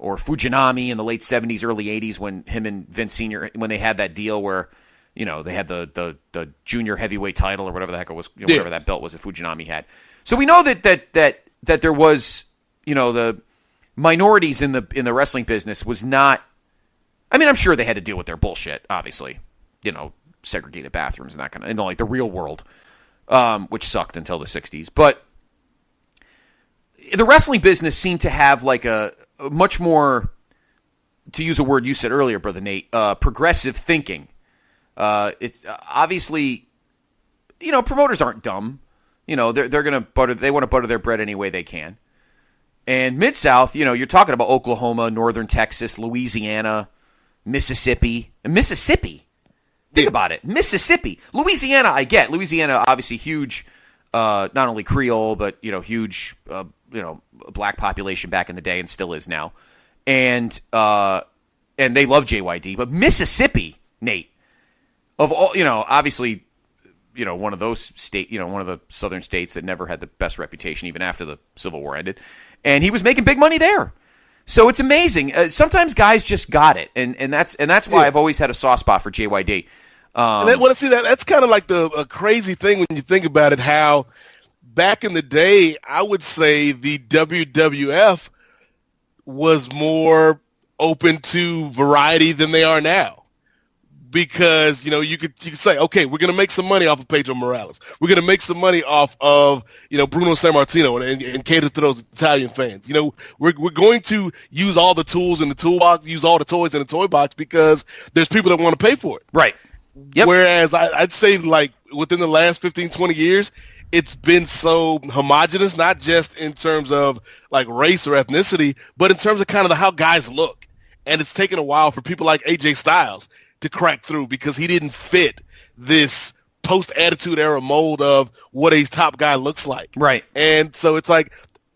Fujinami in the late 70s, early 80s when him and Vince Sr. when they had that deal where. They had the junior heavyweight title or whatever the heck it was, whatever that belt was that Fujinami had. So we know that there was, the minorities in the wrestling business was not. I mean, I'm sure they had to deal with their bullshit, obviously, segregated bathrooms and that kind of, like the real world, which sucked until the 60s. But the wrestling business seemed to have a much more, to use a word you said earlier, Brother Nate, progressive thinking. It's obviously, promoters aren't dumb. They're gonna they want to butter their bread any way they can. And Mid-South, you're talking about Oklahoma, Northern Texas, Louisiana, Mississippi. Think about it. Mississippi. Louisiana, I get. Louisiana, obviously huge, not only Creole, but, huge, black population back in the day and still is now. And they love JYD. But Mississippi, Nate, of all, obviously, one of those one of the southern states that never had the best reputation even after the Civil War ended. And he was making big money there. So it's amazing. Sometimes guys just got it. And that's why I've always had a soft spot for JYD. That's kind of like a crazy thing when you think about it, how back in the day, I would say the WWF was more open to variety than they are now. Because, you could say, okay, we're going to make some money off of Pedro Morales. We're going to make some money off of, Bruno Sammartino and cater to those Italian fans. We're going to use all the tools in the toolbox, use all the toys in the toy box because there's people that want to pay for it. Right. Yep. Whereas I'd say within the last 15, 20 years, it's been so homogenous, not just in terms of race or ethnicity, but in terms of kind of how guys look. And it's taken a while for people like AJ Styles to crack through because he didn't fit this post-Attitude Era mold of what a top guy looks like. Right. And so it's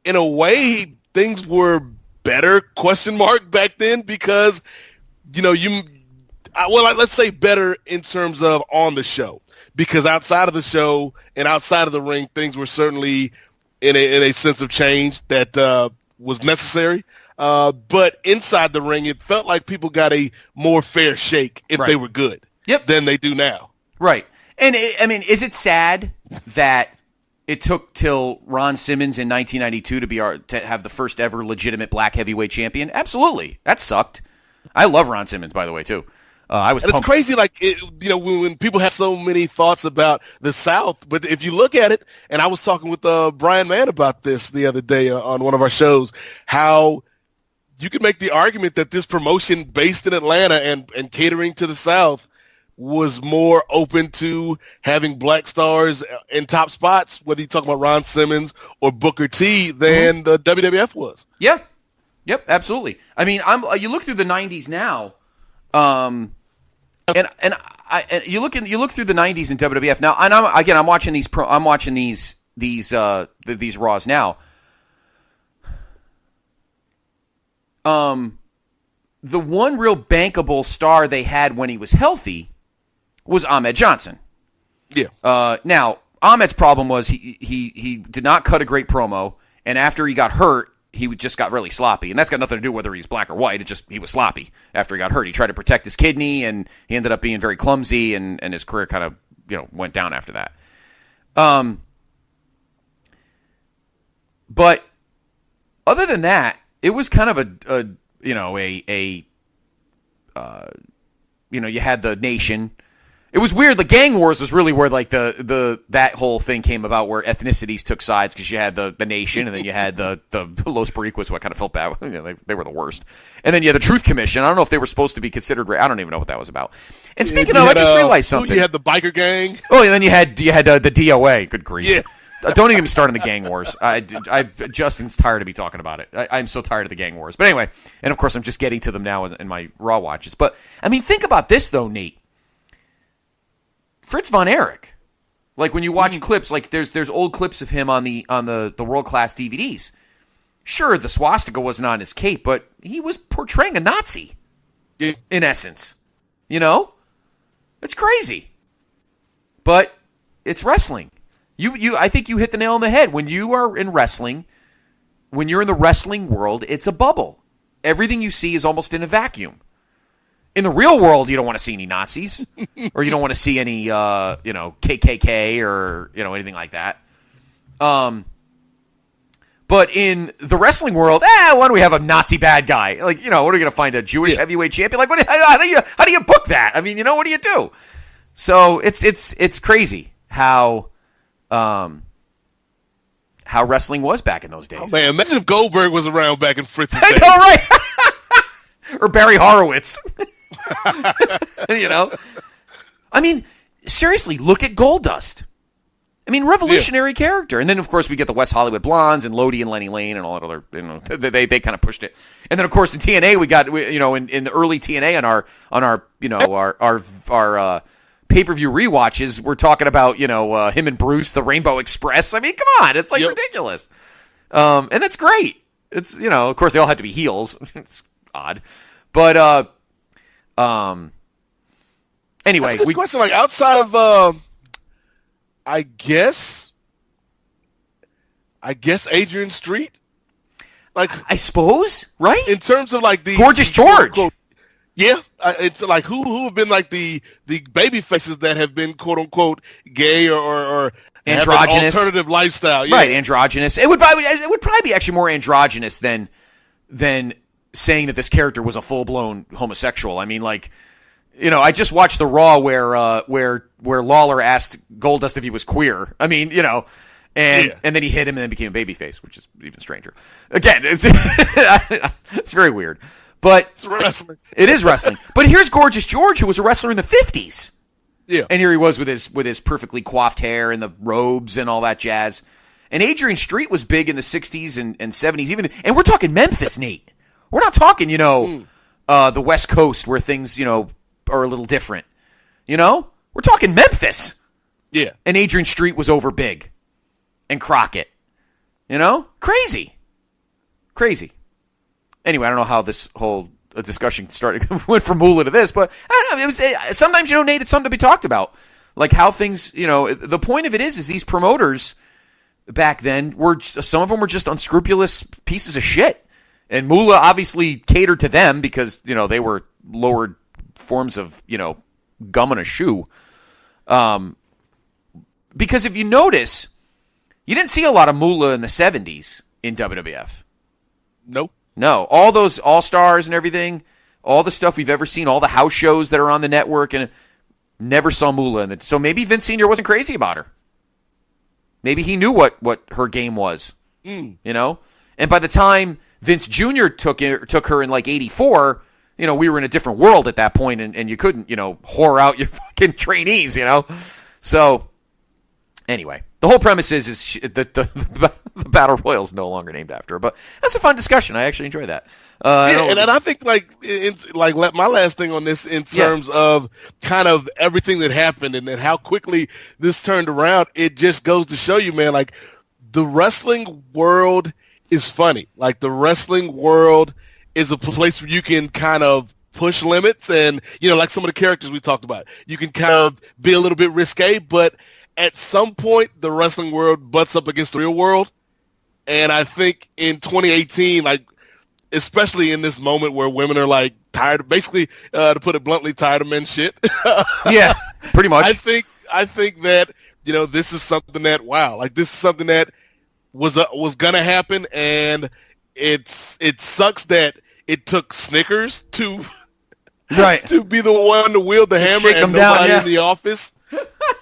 in a way, things were better, back then because, let's say better in terms of on the show. Because outside of the show and outside of the ring, things were certainly in a sense of change that was necessary. But inside the ring, it felt like people got a more fair shake if they were good than they do now. Right. And I mean, is it sad that it took till Ron Simmons in 1992 to have the first ever legitimate black heavyweight champion? Absolutely, that sucked. I love Ron Simmons, by the way, too. And it's crazy, when people have so many thoughts about the South, but if you look at it, and I was talking with Brian Mann about this the other day on one of our shows, how you could make the argument that this promotion based in Atlanta and catering to the South was more open to having black stars in top spots, whether you talk about Ron Simmons or Booker T, than the WWF was. Yeah. Yep, absolutely. I mean, you look through the 90s now, and you look through the 90s in WWF now, and I'm watching these Raws now. The one real bankable star they had when he was healthy was Ahmed Johnson. Yeah. Now Ahmed's problem was he did not cut a great promo, and after he got hurt, he just got really sloppy, and that's got nothing to do with whether he's black or white. It just he was sloppy after he got hurt. He tried to protect his kidney, and he ended up being very clumsy, and his career kind of went down after that. But other than that, it was kind of you had the Nation. It was weird. The Gang Wars was really where like that whole thing came about, where ethnicities took sides, because you had the Nation, and then you had the Los Boricuas, what kind of felt bad. They were the worst. And then you had the Truth Commission. I don't know if they were supposed to be considered. I don't even know what that was about. And speaking of, I just realized something. You had the biker gang. Oh, and then you had the DOA. Good grief. Yeah. Don't even start on the Gang Wars. Justin's tired of me talking about it. I'm so tired of the Gang Wars. But anyway, and of course I'm just getting to them now in my Raw watches. But I mean, think about this though, Nate. Fritz von Erich. Like when you watch clips, like there's old clips of him on the World Class DVDs. Sure, the swastika wasn't on his cape, but he was portraying a Nazi. Yeah. In essence. It's crazy. But it's wrestling. I think you hit the nail on the head. When you are in wrestling, when you're in the wrestling world, it's a bubble. Everything you see is almost in a vacuum. In the real world, you don't want to see any Nazis, or you don't want to see any, KKK or anything like that. But in the wrestling world, why do we have a Nazi bad guy? Like, what are we going to find, a Jewish heavyweight champion? Like, how do you book that? I mean, what do you do? So it's crazy how wrestling was back in those days. Oh man, imagine if Goldberg was around back in Fritz's days. I know, right? Or Barry Horowitz. I mean, seriously, look at Goldust. I mean, revolutionary character. And then, of course, we get the West Hollywood Blondes and Lodi and Lenny Lane and all that other, they kind of pushed it. And then, of course, in TNA, we got, in the early TNA on our pay-per-view rewatches, we're talking about, him and Bruce, the Rainbow Express. I mean, come on. It's like ridiculous. And that's great. It's, of course, they all had to be heels. It's odd. But, anyway. That's a good question. Like, outside of, I guess Adrian Street? Like, I suppose, right? In terms of, like, the... Gorgeous George. Quote, yeah, it's like who have been like the baby faces that have been quote unquote gay or androgynous, have an alternative lifestyle, yeah. Right? Androgynous. It would probably be actually more androgynous than saying that this character was a full blown homosexual. I mean, like, I just watched the Raw where Lawler asked Goldust if he was queer. I mean, and then he hit him and then became a babyface, which is even stranger. Again, it's very weird. But it's wrestling. It is wrestling. But here's Gorgeous George, who was a wrestler in the 50s. Yeah. And here he was with his perfectly coiffed hair and the robes and all that jazz. And Adrian Street was big in the 60s and 70s, and we're talking Memphis, Nate. We're not talking, the West Coast where things, are a little different. We're talking Memphis. Yeah. And Adrian Street was over big. And Crockett. Crazy. Anyway, I don't know how this whole discussion went from Moolah to this, but I don't know. It was sometimes, Nate, it's something to be talked about. Like how things, the point of it is these promoters back then some of them were just unscrupulous pieces of shit. And Moolah obviously catered to them because, they were lowered forms of, gum in a shoe. Because if you notice, you didn't see a lot of Moolah in the 70s in WWF. Nope. No. All those All-Stars and everything, all the stuff we've ever seen, all the house shows that are on the network, and never saw Moolah in it. So maybe Vince Sr. wasn't crazy about her. Maybe he knew what her game was. You know? And by the time Vince Jr. took her in like 84, you know, we were in a different world at that point, and you couldn't, you know, whore out your fucking trainees, you know? So, anyway, the whole premise is that the Battle Royal is no longer named after her. But that's a fun discussion. I actually enjoy that. And I think, my last thing on this in terms of kind of everything that happened and then how quickly this turned around, it just goes to show you, man, like, the wrestling world is funny. Like, the wrestling world is a place where you can kind of push limits and, you know, like some of the characters we talked about, you can kind of be a little bit risque, but at some point the wrestling world butts up against the real world. And I think in 2018, like, especially in this moment where women are like tired, basically, to put it bluntly, tired of men shit. Yeah, pretty much. I think that, you know, this is something that, wow, like, this is something that was gonna happen, and it sucks that it took Snickers to to be the one to wield the hammer, and nobody in the office,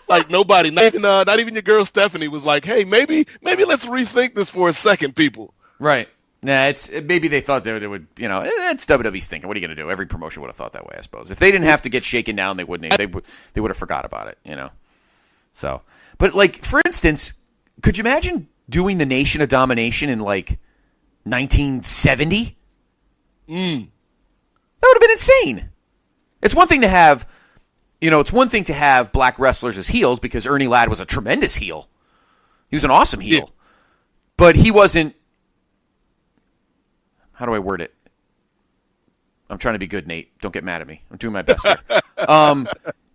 like, nobody, not even your girl Stephanie was like, hey, maybe let's rethink this for a second, people. Right. Nah, maybe they thought that it would, you know, it's WWE's thinking. What are you going to do? Every promotion would have thought that way, I suppose. If they didn't have to get shaken down, they wouldn't. They would have forgot about it, you know. So, but like, for instance, could you imagine doing the Nation of Domination in like 1970? That would have been insane. It's one thing to have, you know, black wrestlers as heels, because Ernie Ladd was a tremendous heel. He was an awesome heel. Yeah. But he wasn't, how do I word it? I'm trying to be good, Nate. Don't get mad at me. I'm doing my best here.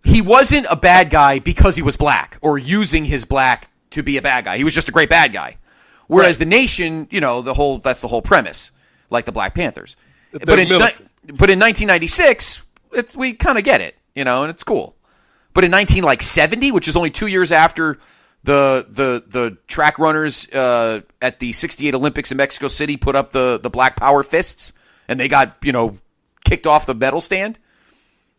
He wasn't a bad guy because he was black or using his black to be a bad guy. He was just a great bad guy. Whereas the Nation, you know, that's the whole premise, like the Black Panthers. But in 1996, we kind of get it, you know, and it's cool. But in 1970, which is only 2 years after the track runners at the 68 Olympics in Mexico City put up the Black Power fists, and they got, you know, kicked off the medal stand.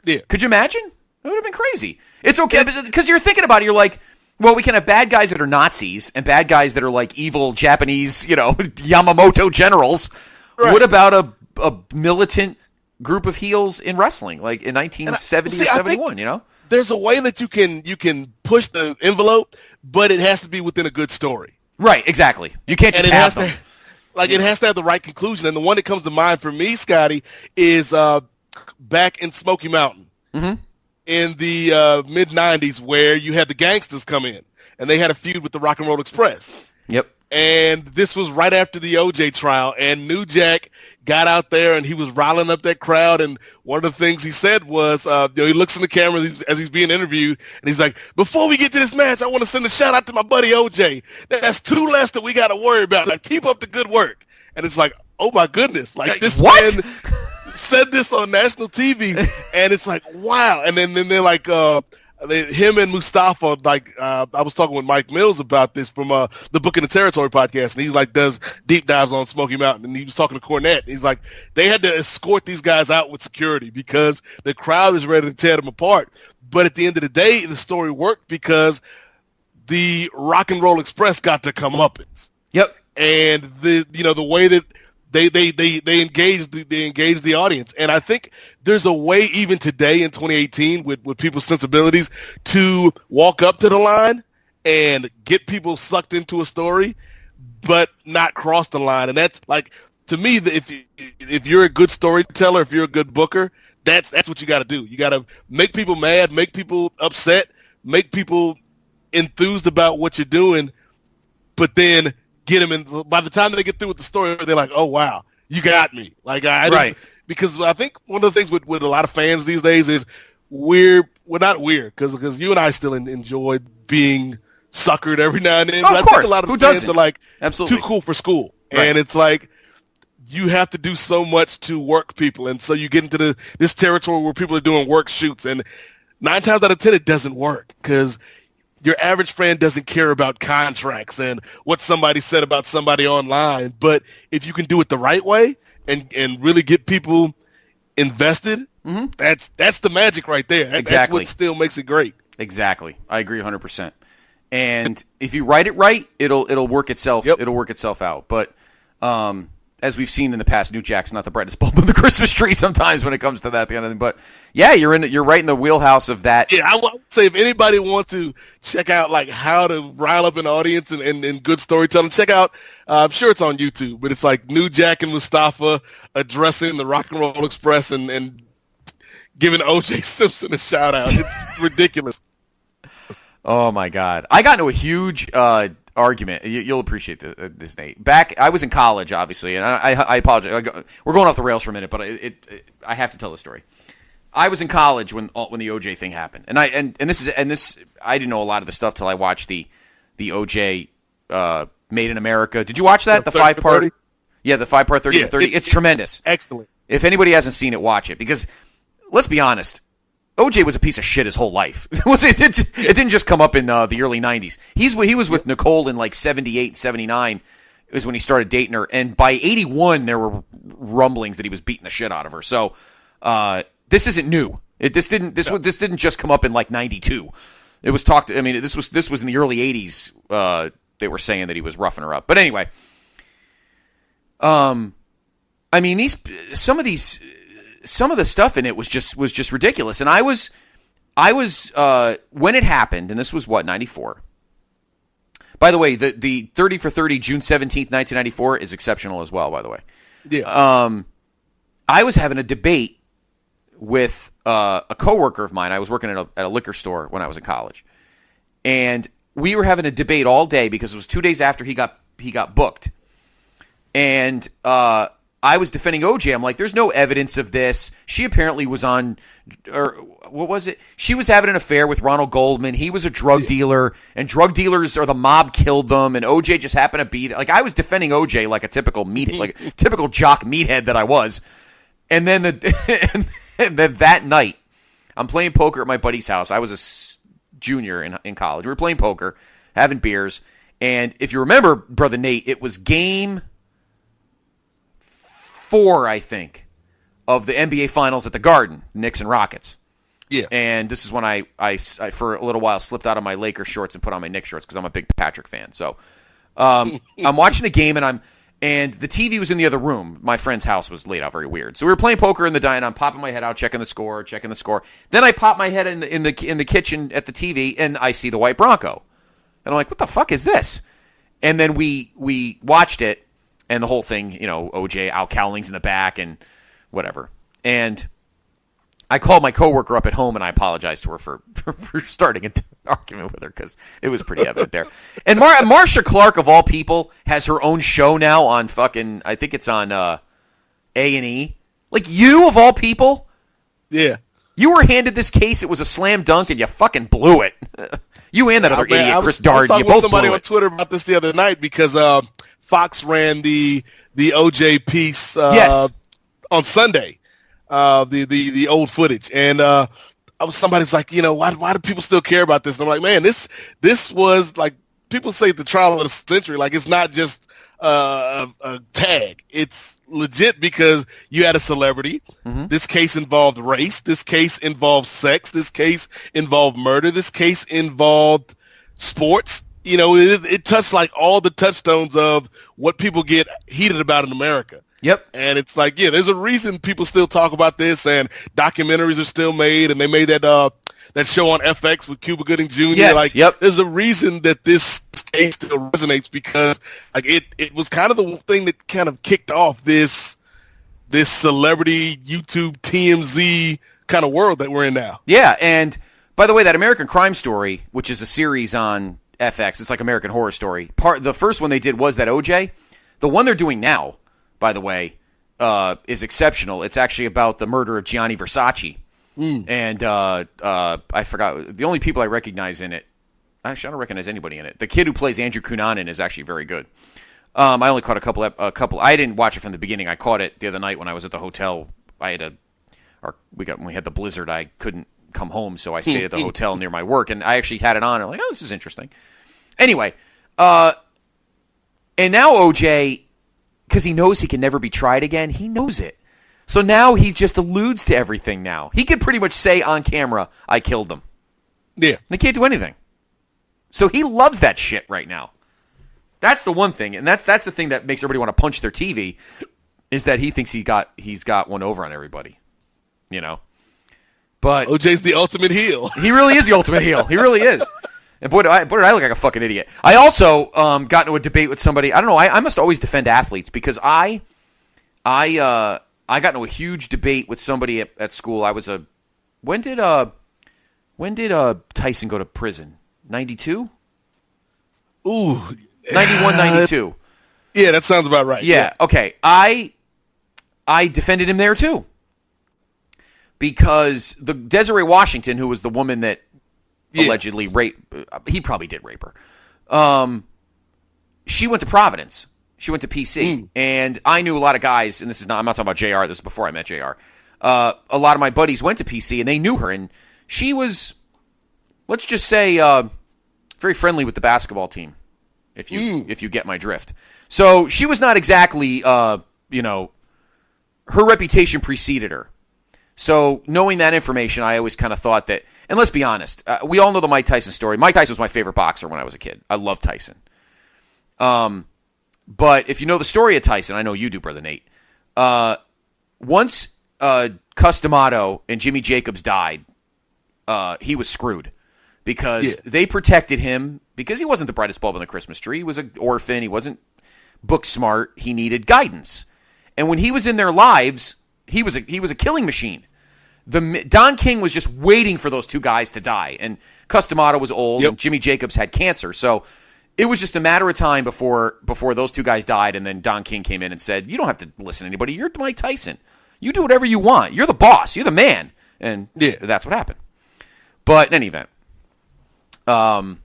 Yeah. Could you imagine? That would have been crazy. It's okay, because you're thinking about it, you're like, well, we can have bad guys that are Nazis and bad guys that are like evil Japanese, you know, Yamamoto generals. Right. What about a militant group of heels in wrestling, like in 1970 or 71, you know? There's a way that you can push the envelope, but it has to be within a good story. Right, exactly. You can't just have them. It has to have the right conclusion. And the one that comes to mind for me, Scotty, is back in Smoky Mountain. Mm-hmm. In the mid-'90s, where you had the Gangsters come in, and they had a feud with the Rock and Roll Express. Yep. And this was right after the OJ trial, and New Jack got out there, and he was riling up that crowd, and one of the things he said was, he looks in the camera as he's being interviewed, and he's like, before we get to this match, I want to send a shout-out to my buddy OJ. That's two less that we got to worry about. Like, keep up the good work. And it's like, oh, my goodness. Like, this man said this on national TV, and it's like, wow. And then they're like, him and Mustafa, like, I was talking with Mike Mills about this from the Book in the Territory podcast, and he's like, does deep dives on Smoky Mountain, and he was talking to Cornette, and he's like, they had to escort these guys out with security because the crowd is ready to tear them apart. But at the end of the day, the story worked because the Rock and Roll Express got their comeuppance. Yep. And the way that they engage the audience. And I think there's a way even today in 2018 with people's sensibilities to walk up to the line and get people sucked into a story, but not cross the line. And that's like, to me, if you're a good storyteller, if you're a good booker, that's what you got to do. You got to make people mad, make people upset, make people enthused about what you're doing, but then get them in. By the time they get through with the story, they're like, "Oh wow, you got me!" Like right. Because I think one of the things with a lot of fans these days is we're not weird because you and I still enjoy being suckered every now and then. Oh, but of I course. think a lot of Who fans doesn't? are like Absolutely. too cool for school, Right. and it's like you have to do so much to work people, and so you get into this territory where people are doing work shoots, and 9 times out of 10 it doesn't work because your average fan doesn't care about contracts and what somebody said about somebody online. But if you can do it the right way and really get people invested, that's the magic right there. Exactly. That's what still makes it great. Exactly. I agree 100%. And if you write it right, it'll work itself. Yep. It'll work itself out. But as we've seen in the past, New Jack's not the brightest bulb in the Christmas tree sometimes when it comes to that kind of thing. But yeah, you're right in the wheelhouse of that. Yeah, I would say if anybody wants to check out like how to rile up an audience and good storytelling, check out. I'm sure it's on YouTube, but it's like New Jack and Mustafa addressing the Rock and Roll Express and giving O.J. Simpson a shout out. It's ridiculous. Oh my God, I got into a huge argument. You'll appreciate this, Nate. I was in college, obviously, and I apologize. We're going off the rails for a minute, but I have to tell the story. I was in college when the OJ thing happened, and this I didn't know a lot of the stuff till I watched the OJ Made in America. Did you watch that? The 5-part? 30? Yeah, the 5-part 30 to 30. It's tremendous. Excellent. If anybody hasn't seen it, watch it, because let's be honest. OJ was a piece of shit his whole life. It didn't just come up in the early 90s. He was with Nicole in like 78, 79 is when he started dating her. And by 81, there were rumblings that he was beating the shit out of her. So this isn't new. This didn't just come up in like 92. It was talked. I mean, this was in the early 80s. They were saying that he was roughing her up. But anyway, I mean, some of the stuff in it was just ridiculous. And I was when it happened, and this was 94. By the way, the 30 for 30 June 17th, 1994 is exceptional as well, by the way. Yeah. I was having a debate with a coworker of mine. I was working at a liquor store when I was in college. And we were having a debate all day because it was 2 days after he got booked. And I was defending OJ. I'm like, there's no evidence of this. She apparently was on, or what was it? She was having an affair with Ronald Goldman. He was a drug dealer, and drug dealers or the mob killed them, and OJ just happened to be there. Like, I was defending OJ like a typical typical jock meathead that I was. And then and then that night, I'm playing poker at my buddy's house. I was a junior in college. We were playing poker, having beers, and if you remember, Brother Nate, it was game 4, I think, of the NBA Finals at the Garden, Knicks and Rockets. Yeah. And this is when I for a little while slipped out of my Lakers shorts and put on my Knicks shorts because I'm a big Patrick fan. So I'm watching the game and the TV was in the other room. My friend's house was laid out very weird. So we were playing poker in the diner. I'm popping my head out, checking the score. Then I pop my head in the kitchen at the TV, and I see the white Bronco. And I'm like, what the fuck is this? And then we watched it. And the whole thing, OJ, Al Cowling's in the back and whatever. And I called my coworker up at home and I apologized to her for starting an argument with her because it was pretty evident there. And Marcia Clark, of all people, has her own show now on fucking, I think it's on A&E. Like, you, of all people? Yeah. You were handed this case, it was a slam dunk, and you fucking blew it. You and that other idiot, Chris Darden, I was you talking both with somebody blew on it. Twitter about this the other night because Fox ran the OJ piece Yes. on Sunday, the old footage, and somebody's like, why do people still care about this? And I'm like, man, this was like, people say the trial of the century. Like, it's not just a tag. It's legit because you had a celebrity. Mm-hmm. This case involved race. This case involved sex. This case involved murder. This case involved sports. It touched like all the touchstones of what people get heated about in America. Yep. And it's like, yeah, there's a reason people still talk about this, and documentaries are still made, and they made that show on FX with Cuba Gooding Jr. Yes, like, yep. There's a reason that this case still resonates because like it was kind of the thing that kind of kicked off this celebrity YouTube TMZ kind of world that we're in now. Yeah, and by the way, that American Crime Story, which is a series on FX, it's like American Horror Story. The first one they did was that OJ. The one they're doing now, by the way, is exceptional. It's actually about the murder of Gianni Versace. And I forgot the only people I recognize in it. Actually, I don't recognize anybody in it. The kid who plays Andrew Cunanan is actually very good. I only caught a couple. I didn't watch it from the beginning. I caught it the other night when I was at the hotel. We had the blizzard. I couldn't come home, so I stayed at the hotel near my work, and I actually had it on. And I'm like, oh, this is interesting. Anyway, and now OJ, because he knows he can never be tried again, he knows it. So now he just alludes to everything now. He could pretty much say on camera, I killed them. Yeah. They can't do anything. So he loves that shit right now. That's the one thing, and that's the thing that makes everybody want to punch their TV, is that he thinks he's got one over on everybody. You know? But OJ's the ultimate heel. He really is the ultimate heel. He really is. And boy, did I look like a fucking idiot. I also got into a debate with somebody. I don't know. I must always defend athletes because I got into a huge debate with somebody at school. I was when did Tyson go to prison? 92? Ooh. 91, 92. Yeah, that sounds about right. Yeah. Okay. I defended him there too. Because the Desiree Washington, who was the woman that allegedly raped, he probably did rape her. She went to Providence. She went to PC. And I knew a lot of guys, and I'm not talking about JR, this is before I met JR. A lot of my buddies went to PC and they knew her. And she was, let's just say, very friendly with the basketball team, if you get my drift. So she was not exactly, her reputation preceded her. So knowing that information, I always kind of thought that, and let's be honest, we all know the Mike Tyson story. Mike Tyson was my favorite boxer when I was a kid. I love Tyson. But if you know the story of Tyson, I know you do, Brother Nate. Once Cus D'Amato and Jimmy Jacobs died, he was screwed because they protected him because he wasn't the brightest bulb in the Christmas tree. He was an orphan. He wasn't book smart. He needed guidance. And when he was in their lives, he was a killing machine. Don King was just waiting for those two guys to die, and Cus D'Amato was old, and Jimmy Jacobs had cancer. So it was just a matter of time before those two guys died, and then Don King came in and said, "You don't have to listen to anybody. You're Mike Tyson. You do whatever you want. You're the boss. You're the man." And that's what happened. But in any event, all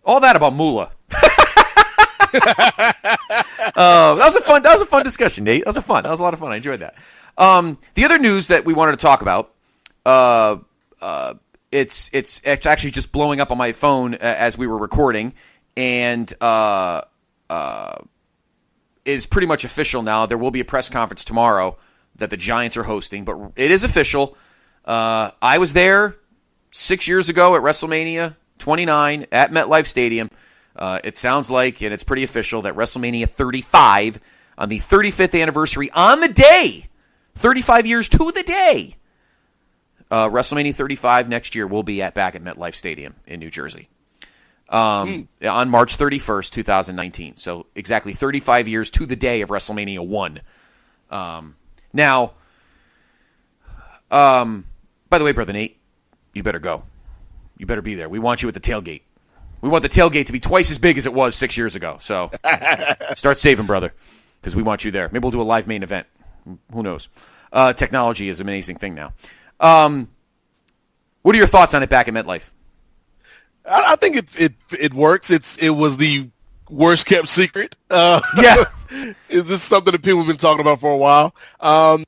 that about Moolah. That was a fun discussion, Nate. That was a lot of fun. I enjoyed that. The other news that we wanted to talk about, it's actually just blowing up on my phone as we were recording, and is pretty much official now. There will be a press conference tomorrow that the Giants are hosting, but it is official. I was there 6 years ago at WrestleMania 29 at MetLife Stadium. It sounds like, and it's pretty official, that WrestleMania 35, on the 35th anniversary, on the day, 35 years to the day, WrestleMania 35 next year will be back at MetLife Stadium in New Jersey on March 31st, 2019. So exactly 35 years to the day of WrestleMania 1. Now, by the way, Brother Nate, you better go. You better be there. We want you at the tailgate. We want the tailgate to be twice as big as it was 6 years ago. So start saving, brother, because we want you there. Maybe we'll do a live main event. Who knows? Technology is an amazing thing now. What are your thoughts on it back at MetLife? I think it works. It was the worst kept secret. This is something that people have been talking about for a while.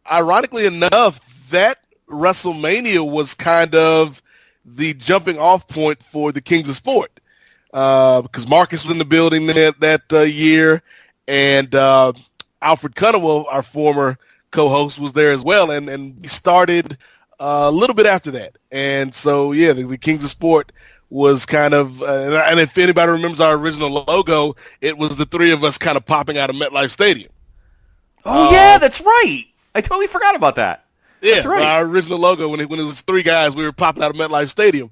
Ironically enough, that WrestleMania was kind of the jumping off point for the Kings of Sport. Because Marcus was in the building that year, and Alfred Cunnewell, our former co-host, was there as well, and we started a little bit after that. And so, the Kings of Sport was kind of, and if anybody remembers our original logo, it was the three of us kind of popping out of MetLife Stadium. Oh, yeah, that's right. I totally forgot about that. Yeah, that's right. Our original logo, when it was three guys, we were popping out of MetLife Stadium.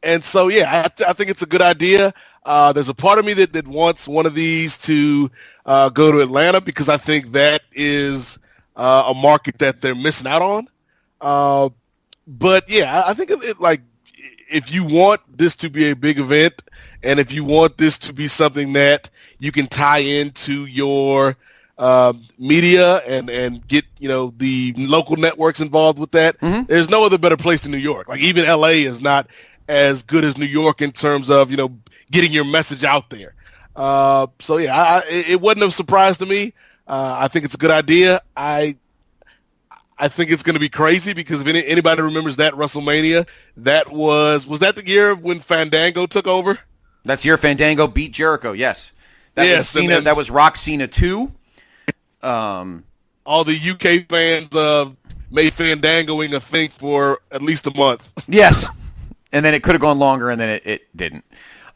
And so, I think it's a good idea. There's a part of me that wants one of these to go to Atlanta because I think that is a market that they're missing out on. But I think if you want this to be a big event, and if you want this to be something that you can tie into your media and get the local networks involved with that, there's no other better place than New York. Like even LA is not as good as New York in terms of getting your message out there. It wasn't a surprise to me. I think it's a good idea. I I think it's going to be crazy because if anybody remembers that WrestleMania, that was that the year when Fandango took over? That's year Fandango beat Jericho. Yes, that Yes, was Cena. and then- That was Rock Cena 2. All the UK fans made Fandangoing a thing for at least a month. Yes, and then it could have gone longer, and then it didn't.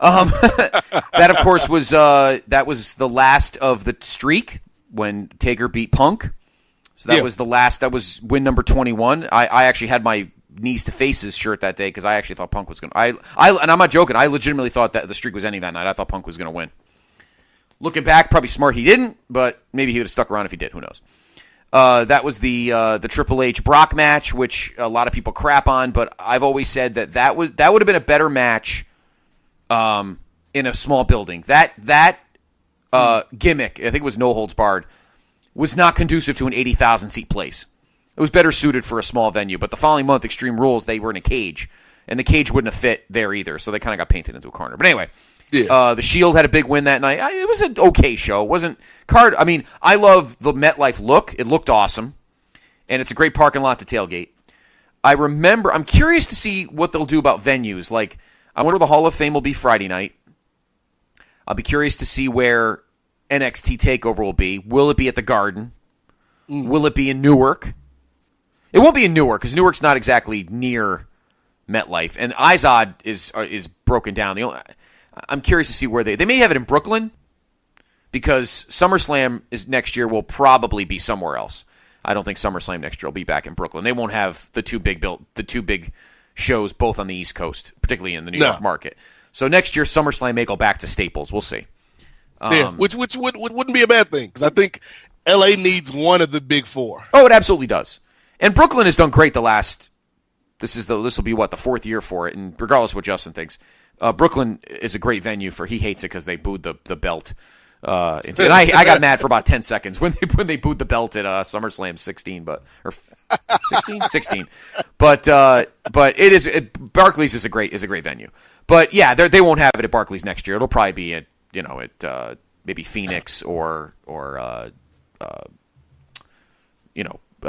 That of course was the last of the streak when Taker beat Punk. So that was the last. That was win number 21. I actually had my knees to faces shirt that day because I actually thought Punk was going to. And I'm not joking. I legitimately thought that the streak was ending that night. I thought Punk was going to win. Looking back, probably smart he didn't, but maybe he would have stuck around if he did. Who knows? That was the Triple H Brock match, which a lot of people crap on, but I've always said that would have been a better match in a small building. That gimmick, I think it was No Holds Barred, was not conducive to an 80,000 seat place. It was better suited for a small venue, but the following month, Extreme Rules, they were in a cage, and the cage wouldn't have fit there either, so they kind of got painted into a corner. But anyway, the Shield had a big win that night. It was an okay show. It wasn't card. I mean, I love the MetLife look. It looked awesome, and it's a great parking lot to tailgate. I'm curious to see what they'll do about venues. Like, I wonder the Hall of Fame will be Friday night. I'll be curious to see where NXT TakeOver will be. Will it be at the Garden? Will it be in Newark? It won't be in Newark because Newark's not exactly near MetLife, and Izod is broken down. I'm curious to see where they may have it in Brooklyn because SummerSlam is next year will probably be somewhere else. I don't think SummerSlam next year will be back in Brooklyn. They won't have the two big shows both on the East Coast, particularly in the New York market. So next year SummerSlam may go back to Staples. We'll see. Which wouldn't be a bad thing because I think LA needs one of the big four. Oh, it absolutely does. And Brooklyn has done great the last. This will be the fourth year for it, and regardless of what Justin thinks, Brooklyn is a great venue for. He hates it because they booed the belt. And I got mad for about 10 seconds when they booed the belt at SummerSlam 16, or 16. But Barclays is a great venue. But yeah, they won't have it at Barclays next year. It'll probably be at maybe Phoenix or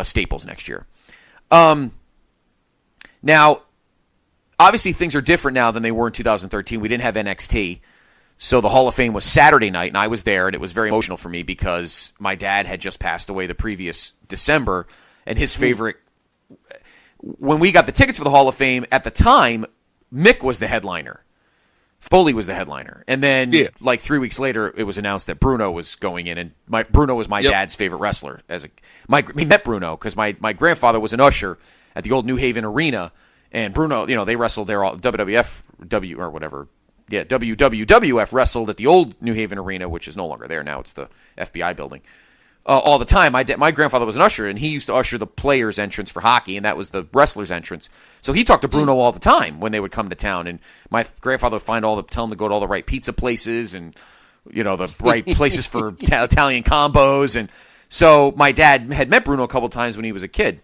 Staples next year. Now, obviously things are different now than they were in 2013. We didn't have NXT. So the Hall of Fame was Saturday night, and I was there, and it was very emotional for me because my dad had just passed away the previous December, and his favorite... When we got the tickets for the Hall of Fame, at the time, Mick was the headliner. Foley was the headliner. And then, 3 weeks later, it was announced that Bruno was going in, and Bruno was my dad's favorite wrestler. He met Bruno because my grandfather was an usher at the old New Haven Arena, and Bruno, they wrestled there all WWF wrestled at the old New Haven Arena, which is no longer there now. It's the FBI building. All the time. My grandfather was an usher, and he used to usher the players' entrance for hockey, and that was the wrestlers' entrance. So he talked to Bruno all the time when they would come to town, and my grandfather would tell him to go to all the right pizza places and the right places for Italian combos. And so my dad had met Bruno a couple times when he was a kid,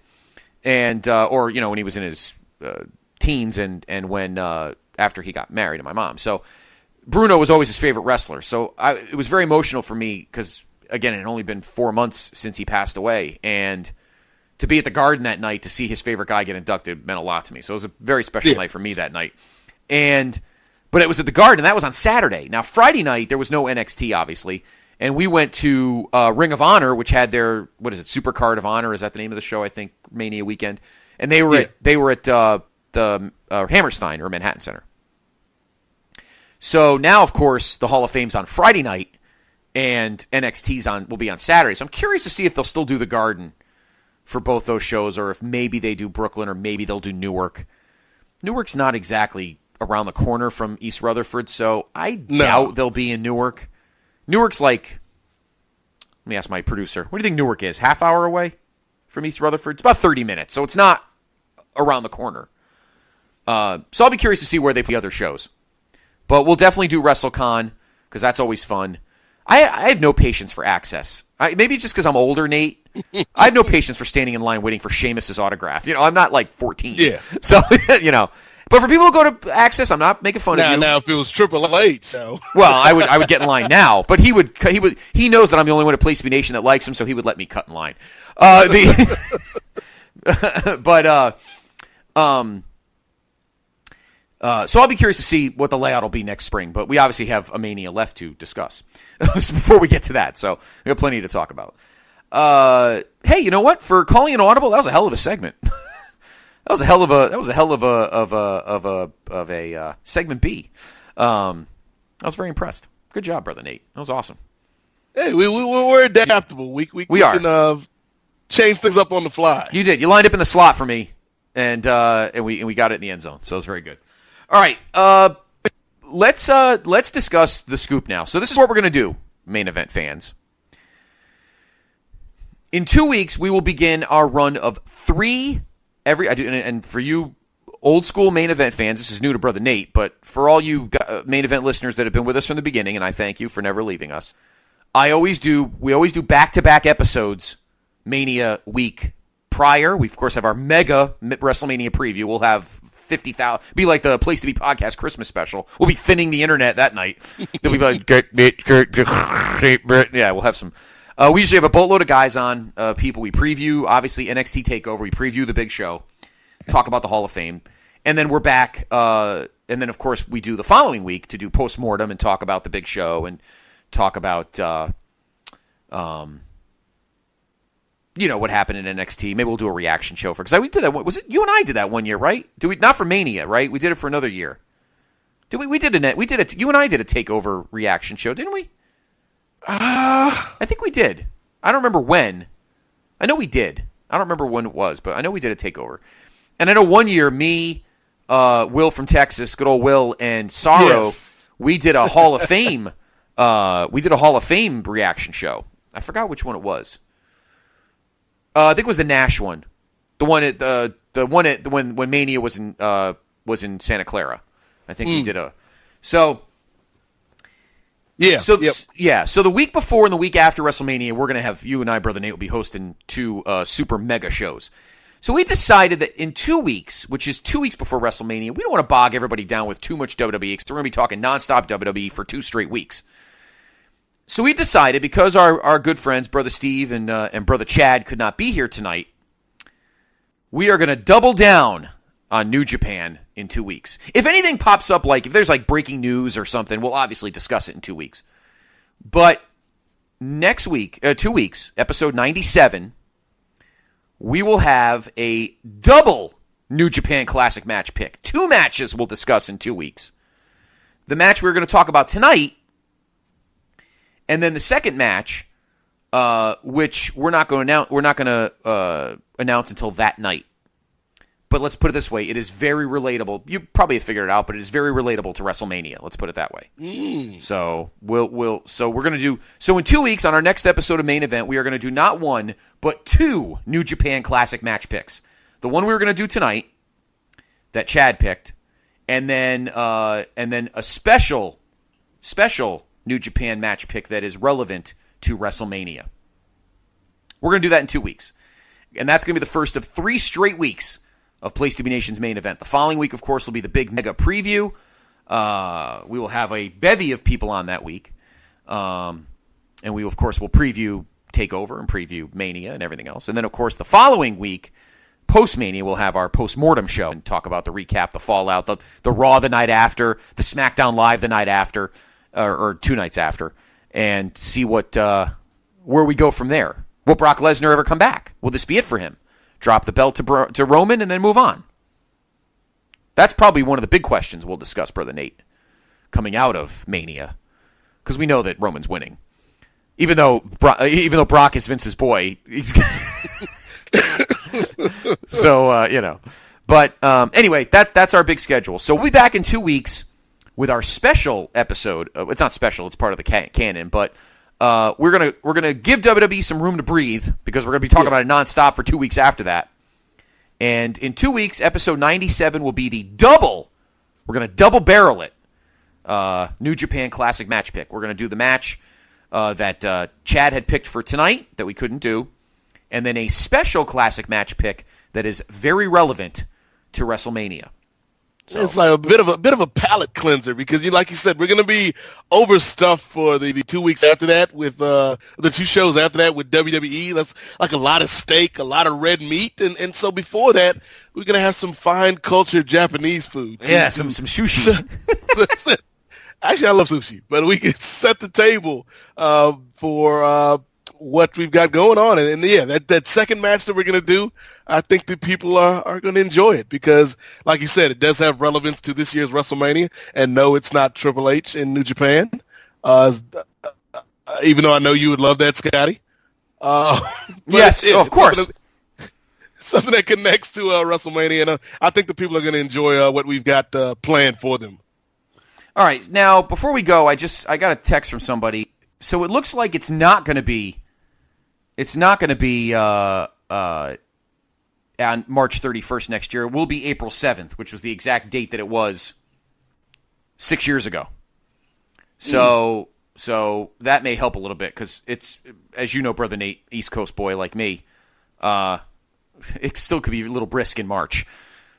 and when he was in his teens, and when after he got married to my mom. So Bruno was always his favorite wrestler. So it was very emotional for me because, again, it had only been 4 months since he passed away. And to be at the Garden that night to see his favorite guy get inducted meant a lot to me. So it was a very special night for me that night. But it was at the Garden. That was on Saturday. Now, Friday night, there was no NXT, obviously. And we went to Ring of Honor, which had their, Super Card of Honor? Is that the name of the show? I think Mania Weekend. And they were at the Hammerstein or Manhattan Center. So now, of course, the Hall of Fame's on Friday night, and NXT's will be on Saturday. So I'm curious to see if they'll still do the Garden for both those shows, or if maybe they do Brooklyn, or maybe they'll do Newark. Newark's not exactly around the corner from East Rutherford, so I doubt they'll be in Newark. Newark's like, let me ask my producer, what do you think Newark is? Half hour away from East Rutherford? It's about 30 minutes, so it's not around the corner. So I'll be curious to see where they put the other shows. But we'll definitely do WrestleCon, because that's always fun. I have no patience for Access. Maybe just because I'm older, Nate. I have no patience for standing in line waiting for Sheamus's autograph. I'm not like 14. Yeah. So, But for people who go to Access, I'm not making fun of you. Now, if it was Triple H, so. Well, I would get in line now. But he he knows that I'm the only one at PlayStation Nation that likes him, so he would let me cut in line. But so I'll be curious to see what the layout will be next spring. But we obviously have a Mania left to discuss before we get to that. So we have plenty to talk about. Hey, you know what? For calling an audible, that was a hell of a segment. That was a hell of a segment B. I was very impressed. Good job, brother Nate. That was awesome. Hey, we're adaptable. We are. Can change things up on the fly. You did. You lined up in the slot for me, and we got it in the end zone. So it was very good. All right. Let's discuss the scoop now. So this is what we're gonna do, main event fans. In 2 weeks, we will begin our run of 3 and for you old school main event fans, this is new to Brother Nate, but for all you main event listeners that have been with us from the beginning, and I thank you for never leaving us, we always do back-to-back episodes Mania week prior. We, of course, have our mega WrestleMania preview. We'll have 50,000, be like the Place to Be podcast Christmas special. We'll be thinning the internet that night. They'll be like, yeah, we'll have some. We usually have a boatload of guys on, people we preview, obviously NXT TakeOver, we preview the big show, talk about the Hall of Fame, and then we're back, and then of course we do the following week to do post-mortem and talk about the big show and talk about, what happened in NXT. Maybe we'll do a reaction show because we did that. Was it you and I did that one year, right? Not for Mania, right? We did it for another year. You and I did a TakeOver reaction show, didn't we? I think we did. I don't remember when. I know we did. I don't remember when it was, but I know we did a TakeOver. And I know one year, me, Will from Texas, good old Will, and Sorrow, we did a Hall of Fame. We did a Hall of Fame reaction show. I forgot which one it was. I think it was the Nash one, the one when Mania was in Santa Clara. I think we did a so. Yeah. So So the week before and the week after WrestleMania, we're gonna have you and I, Brother Nate, will be hosting 2 super mega shows. So we decided that in 2 weeks, which is 2 weeks before WrestleMania, we don't want to bog everybody down with too much WWE because we're gonna be talking nonstop WWE for 2 straight weeks. So we decided, because our good friends, Brother Steve and Brother Chad, could not be here tonight, we are gonna double down on New Japan in 2 weeks. If anything pops up, like if there's like breaking news or something, we'll obviously discuss it in 2 weeks. But next week, 2 weeks, episode 97, we will have a double New Japan Classic match pick. 2 matches we'll discuss in 2 weeks. The match we're going to talk about tonight, and then the second match, which we're not going to announce until that night. But let's put it this way. It is very relatable. You probably have figured it out, but it is very relatable to WrestleMania. Let's put it that way. So we're going to do, so in 2 weeks on our next episode of Main Event, we are going to do not 1, but 2 New Japan Classic match picks. The one we were going to do tonight that Chad picked, and then a special New Japan match pick that is relevant to WrestleMania. We're going to do that in 2 weeks. And that's going to be the first of 3 straight weeks of Place to Be Nation's Main Event. The following week, of course, will be the big mega preview. We will have a bevy of people on that week. And we, of course, will preview TakeOver and preview Mania and everything else. And then, of course, the following week, post-Mania, we'll have our post-mortem show and talk about the recap, the fallout, the Raw the night after, the SmackDown Live the night after, or 2 nights after, and see where we go from there. Will Brock Lesnar ever come back? Will this be it for him? Drop the belt to Roman and then move on? That's probably one of the big questions we'll discuss, Brother Nate, coming out of Mania, because we know that Roman's winning, even though Brock is Vince's boy. He's so But anyway, that's our big schedule. So we'll be back in 2 weeks with our special episode. It's not special; it's part of the canon, but. We're gonna give WWE some room to breathe because we're gonna be talking about it nonstop for 2 weeks after that. And in 2 weeks, episode 97 will be the double. We're gonna double barrel it. New Japan Classic match pick. We're gonna do the match that Chad had picked for tonight that we couldn't do, and then a special Classic match pick that is very relevant to WrestleMania. So. It's like a bit of a palate cleanser because, like you said, we're going to be overstuffed for the 2 weeks after that with the 2 shows after that with WWE. That's like a lot of steak, a lot of red meat, and so before that, we're going to have some fine cultured Japanese food. Some sushi. Actually, I love sushi, but we can set the table for what we've got going on. And yeah, that second match that we're going to do, I think that people are going to enjoy it because, like you said, it does have relevance to this year's WrestleMania. And no, it's not Triple H in New Japan, even though I know you would love that, Scotty. Yes, of course. Something that connects to WrestleMania, and I think the people are going to enjoy what we've got planned for them. All right, now before we go, I got a text from somebody. So it looks like it's not going to be on March 31st next year. It will be April 7th, which was the exact date that it was 6 years ago. So that may help a little bit because it's, as you know, Brother Nate, East Coast boy like me, it still could be a little brisk in March.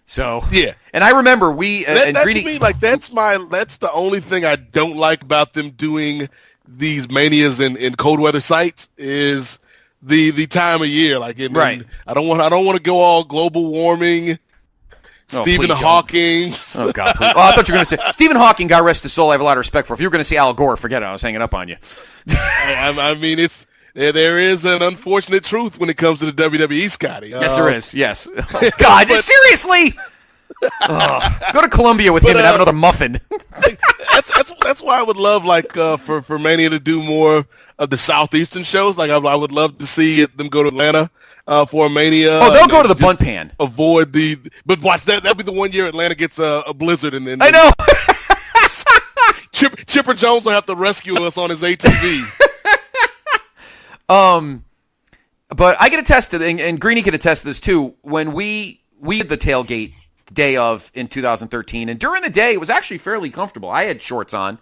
So yeah, and I remember that to me, like that's the only thing I don't like about them doing these manias in cold weather sites is the time of year. Like, right. I don't want to go all global warming. Stephen Hawking. Oh God! Please. Oh, I thought you were going to say Stephen Hawking. God rest his soul. I have a lot of respect for. If you were going to say Al Gore, forget it. I was hanging up on you. I mean, there is an unfortunate truth when it comes to the WWE, Scotty. Yes, there is. Yes. Oh, God, seriously. Go to Columbia with him and have another muffin. That's why I would love for Mania to do more of the southeastern shows. Like I would love to see them go to Atlanta for a Mania. Oh, they'll go to the Bunt Pan. Avoid but watch that. That'll be the one year Atlanta gets a blizzard and then I know. Chipper Jones will have to rescue us on his ATV. But I can attest to, and Greeny can attest to this too. When we did the tailgate day of in 2013, and during the day it was actually fairly comfortable. I had shorts on.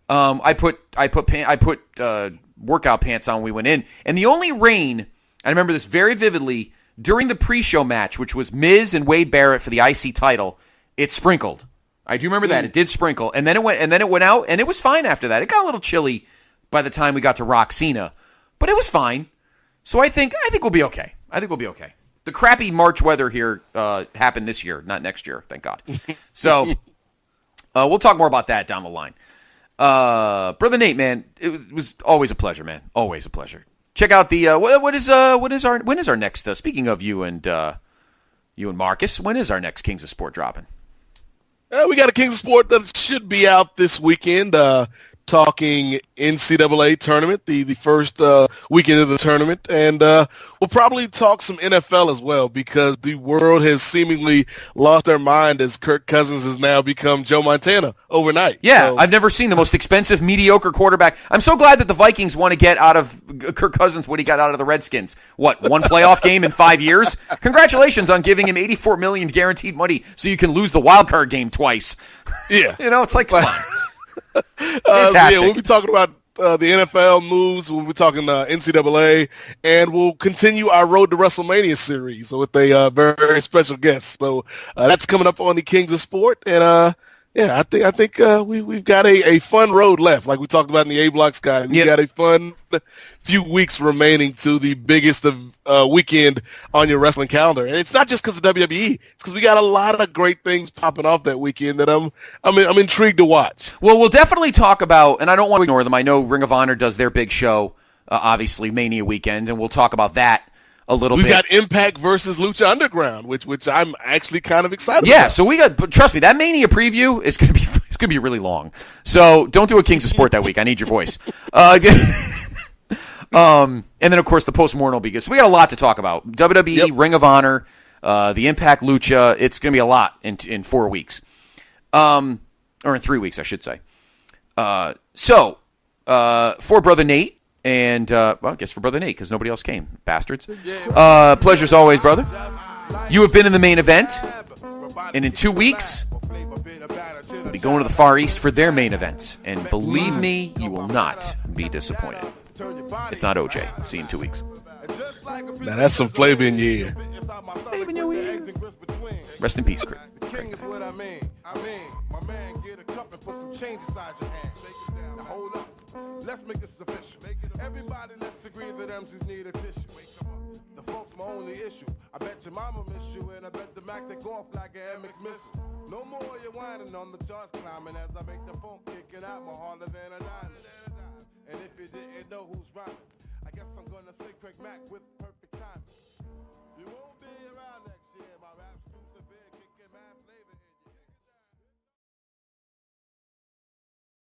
I put workout pants on when we went in, and the only rain, I remember this very vividly, during the pre-show match, which was Miz and Wade Barrett for the IC title, it sprinkled. I do remember that. It did sprinkle, and then it went out, and it was fine after that. It got a little chilly by the time we got to Rock Cena, but it was fine. So I think we'll be okay. The crappy March weather here happened this year, not next year, thank God. So we'll talk more about that down the line. Brother Nate, man, it was always a pleasure, man. Always a pleasure. Check out the when is our next? Speaking of you and Marcus, when is our next Kings of Sport dropping? We got a Kings of Sport that should be out this weekend. Talking NCAA tournament, the first weekend of the tournament, and we'll probably talk some NFL as well because the world has seemingly lost their mind as Kirk Cousins has now become Joe Montana overnight. Yeah, so. I've never seen the most expensive, mediocre quarterback. I'm so glad that the Vikings want to get out of Kirk Cousins what he got out of the Redskins. What, one playoff game in 5 years? Congratulations on giving him $84 million guaranteed money so you can lose the wild card game twice. Yeah. It's like, come on. Yeah, we'll be talking about the NFL moves. We'll be talking NCAA, and we'll continue our Road to WrestleMania series with a very, very special guest. So that's coming up on the Kings of Sport, and I think we've got a fun road left, like we talked about in the A Block, Scott. We've got a fun few weeks remaining to the biggest of weekend on your wrestling calendar, and it's not just because of WWE. It's because we got a lot of great things popping off that weekend that I'm intrigued to watch. Well, we'll definitely talk about, and I don't want to ignore them. I know Ring of Honor does their big show, obviously Mania weekend, and we'll talk about that a little bit. We've got Impact versus Lucha Underground, which I'm actually kind of excited about. Yeah, so we got, trust me, that Mania preview is going to be really long. So don't do a Kings of Sport that week. I need your voice. And then, of course, the post-mortem will be good. So we got a lot to talk about. WWE, Ring of Honor, the Impact Lucha. It's going to be a lot in 4 weeks. Or in 3 weeks, I should say. So, for Brother Nate, and, I guess for Brother Nate, because nobody else came. Bastards. Pleasure's always, brother. You have been in the main event, and in 2 weeks, we'll be going to the Far East for their main events. And believe me, you will not be disappointed. It's not OJ. See you in 2 weeks. Now that's some flavor in your ear. Rest in peace, Chris. king is what I mean. My man, get a cup and put some change inside your hand. Now hold up, let's make this official. Everybody, let's agree that MCs need a tissue. The folks, my only issue. I bet your mama miss you, and I bet the Mac take off like an MX missile. No more you whining on the charts climbing as I make the phone kicking out more harder than a diamond. And if you didn't know who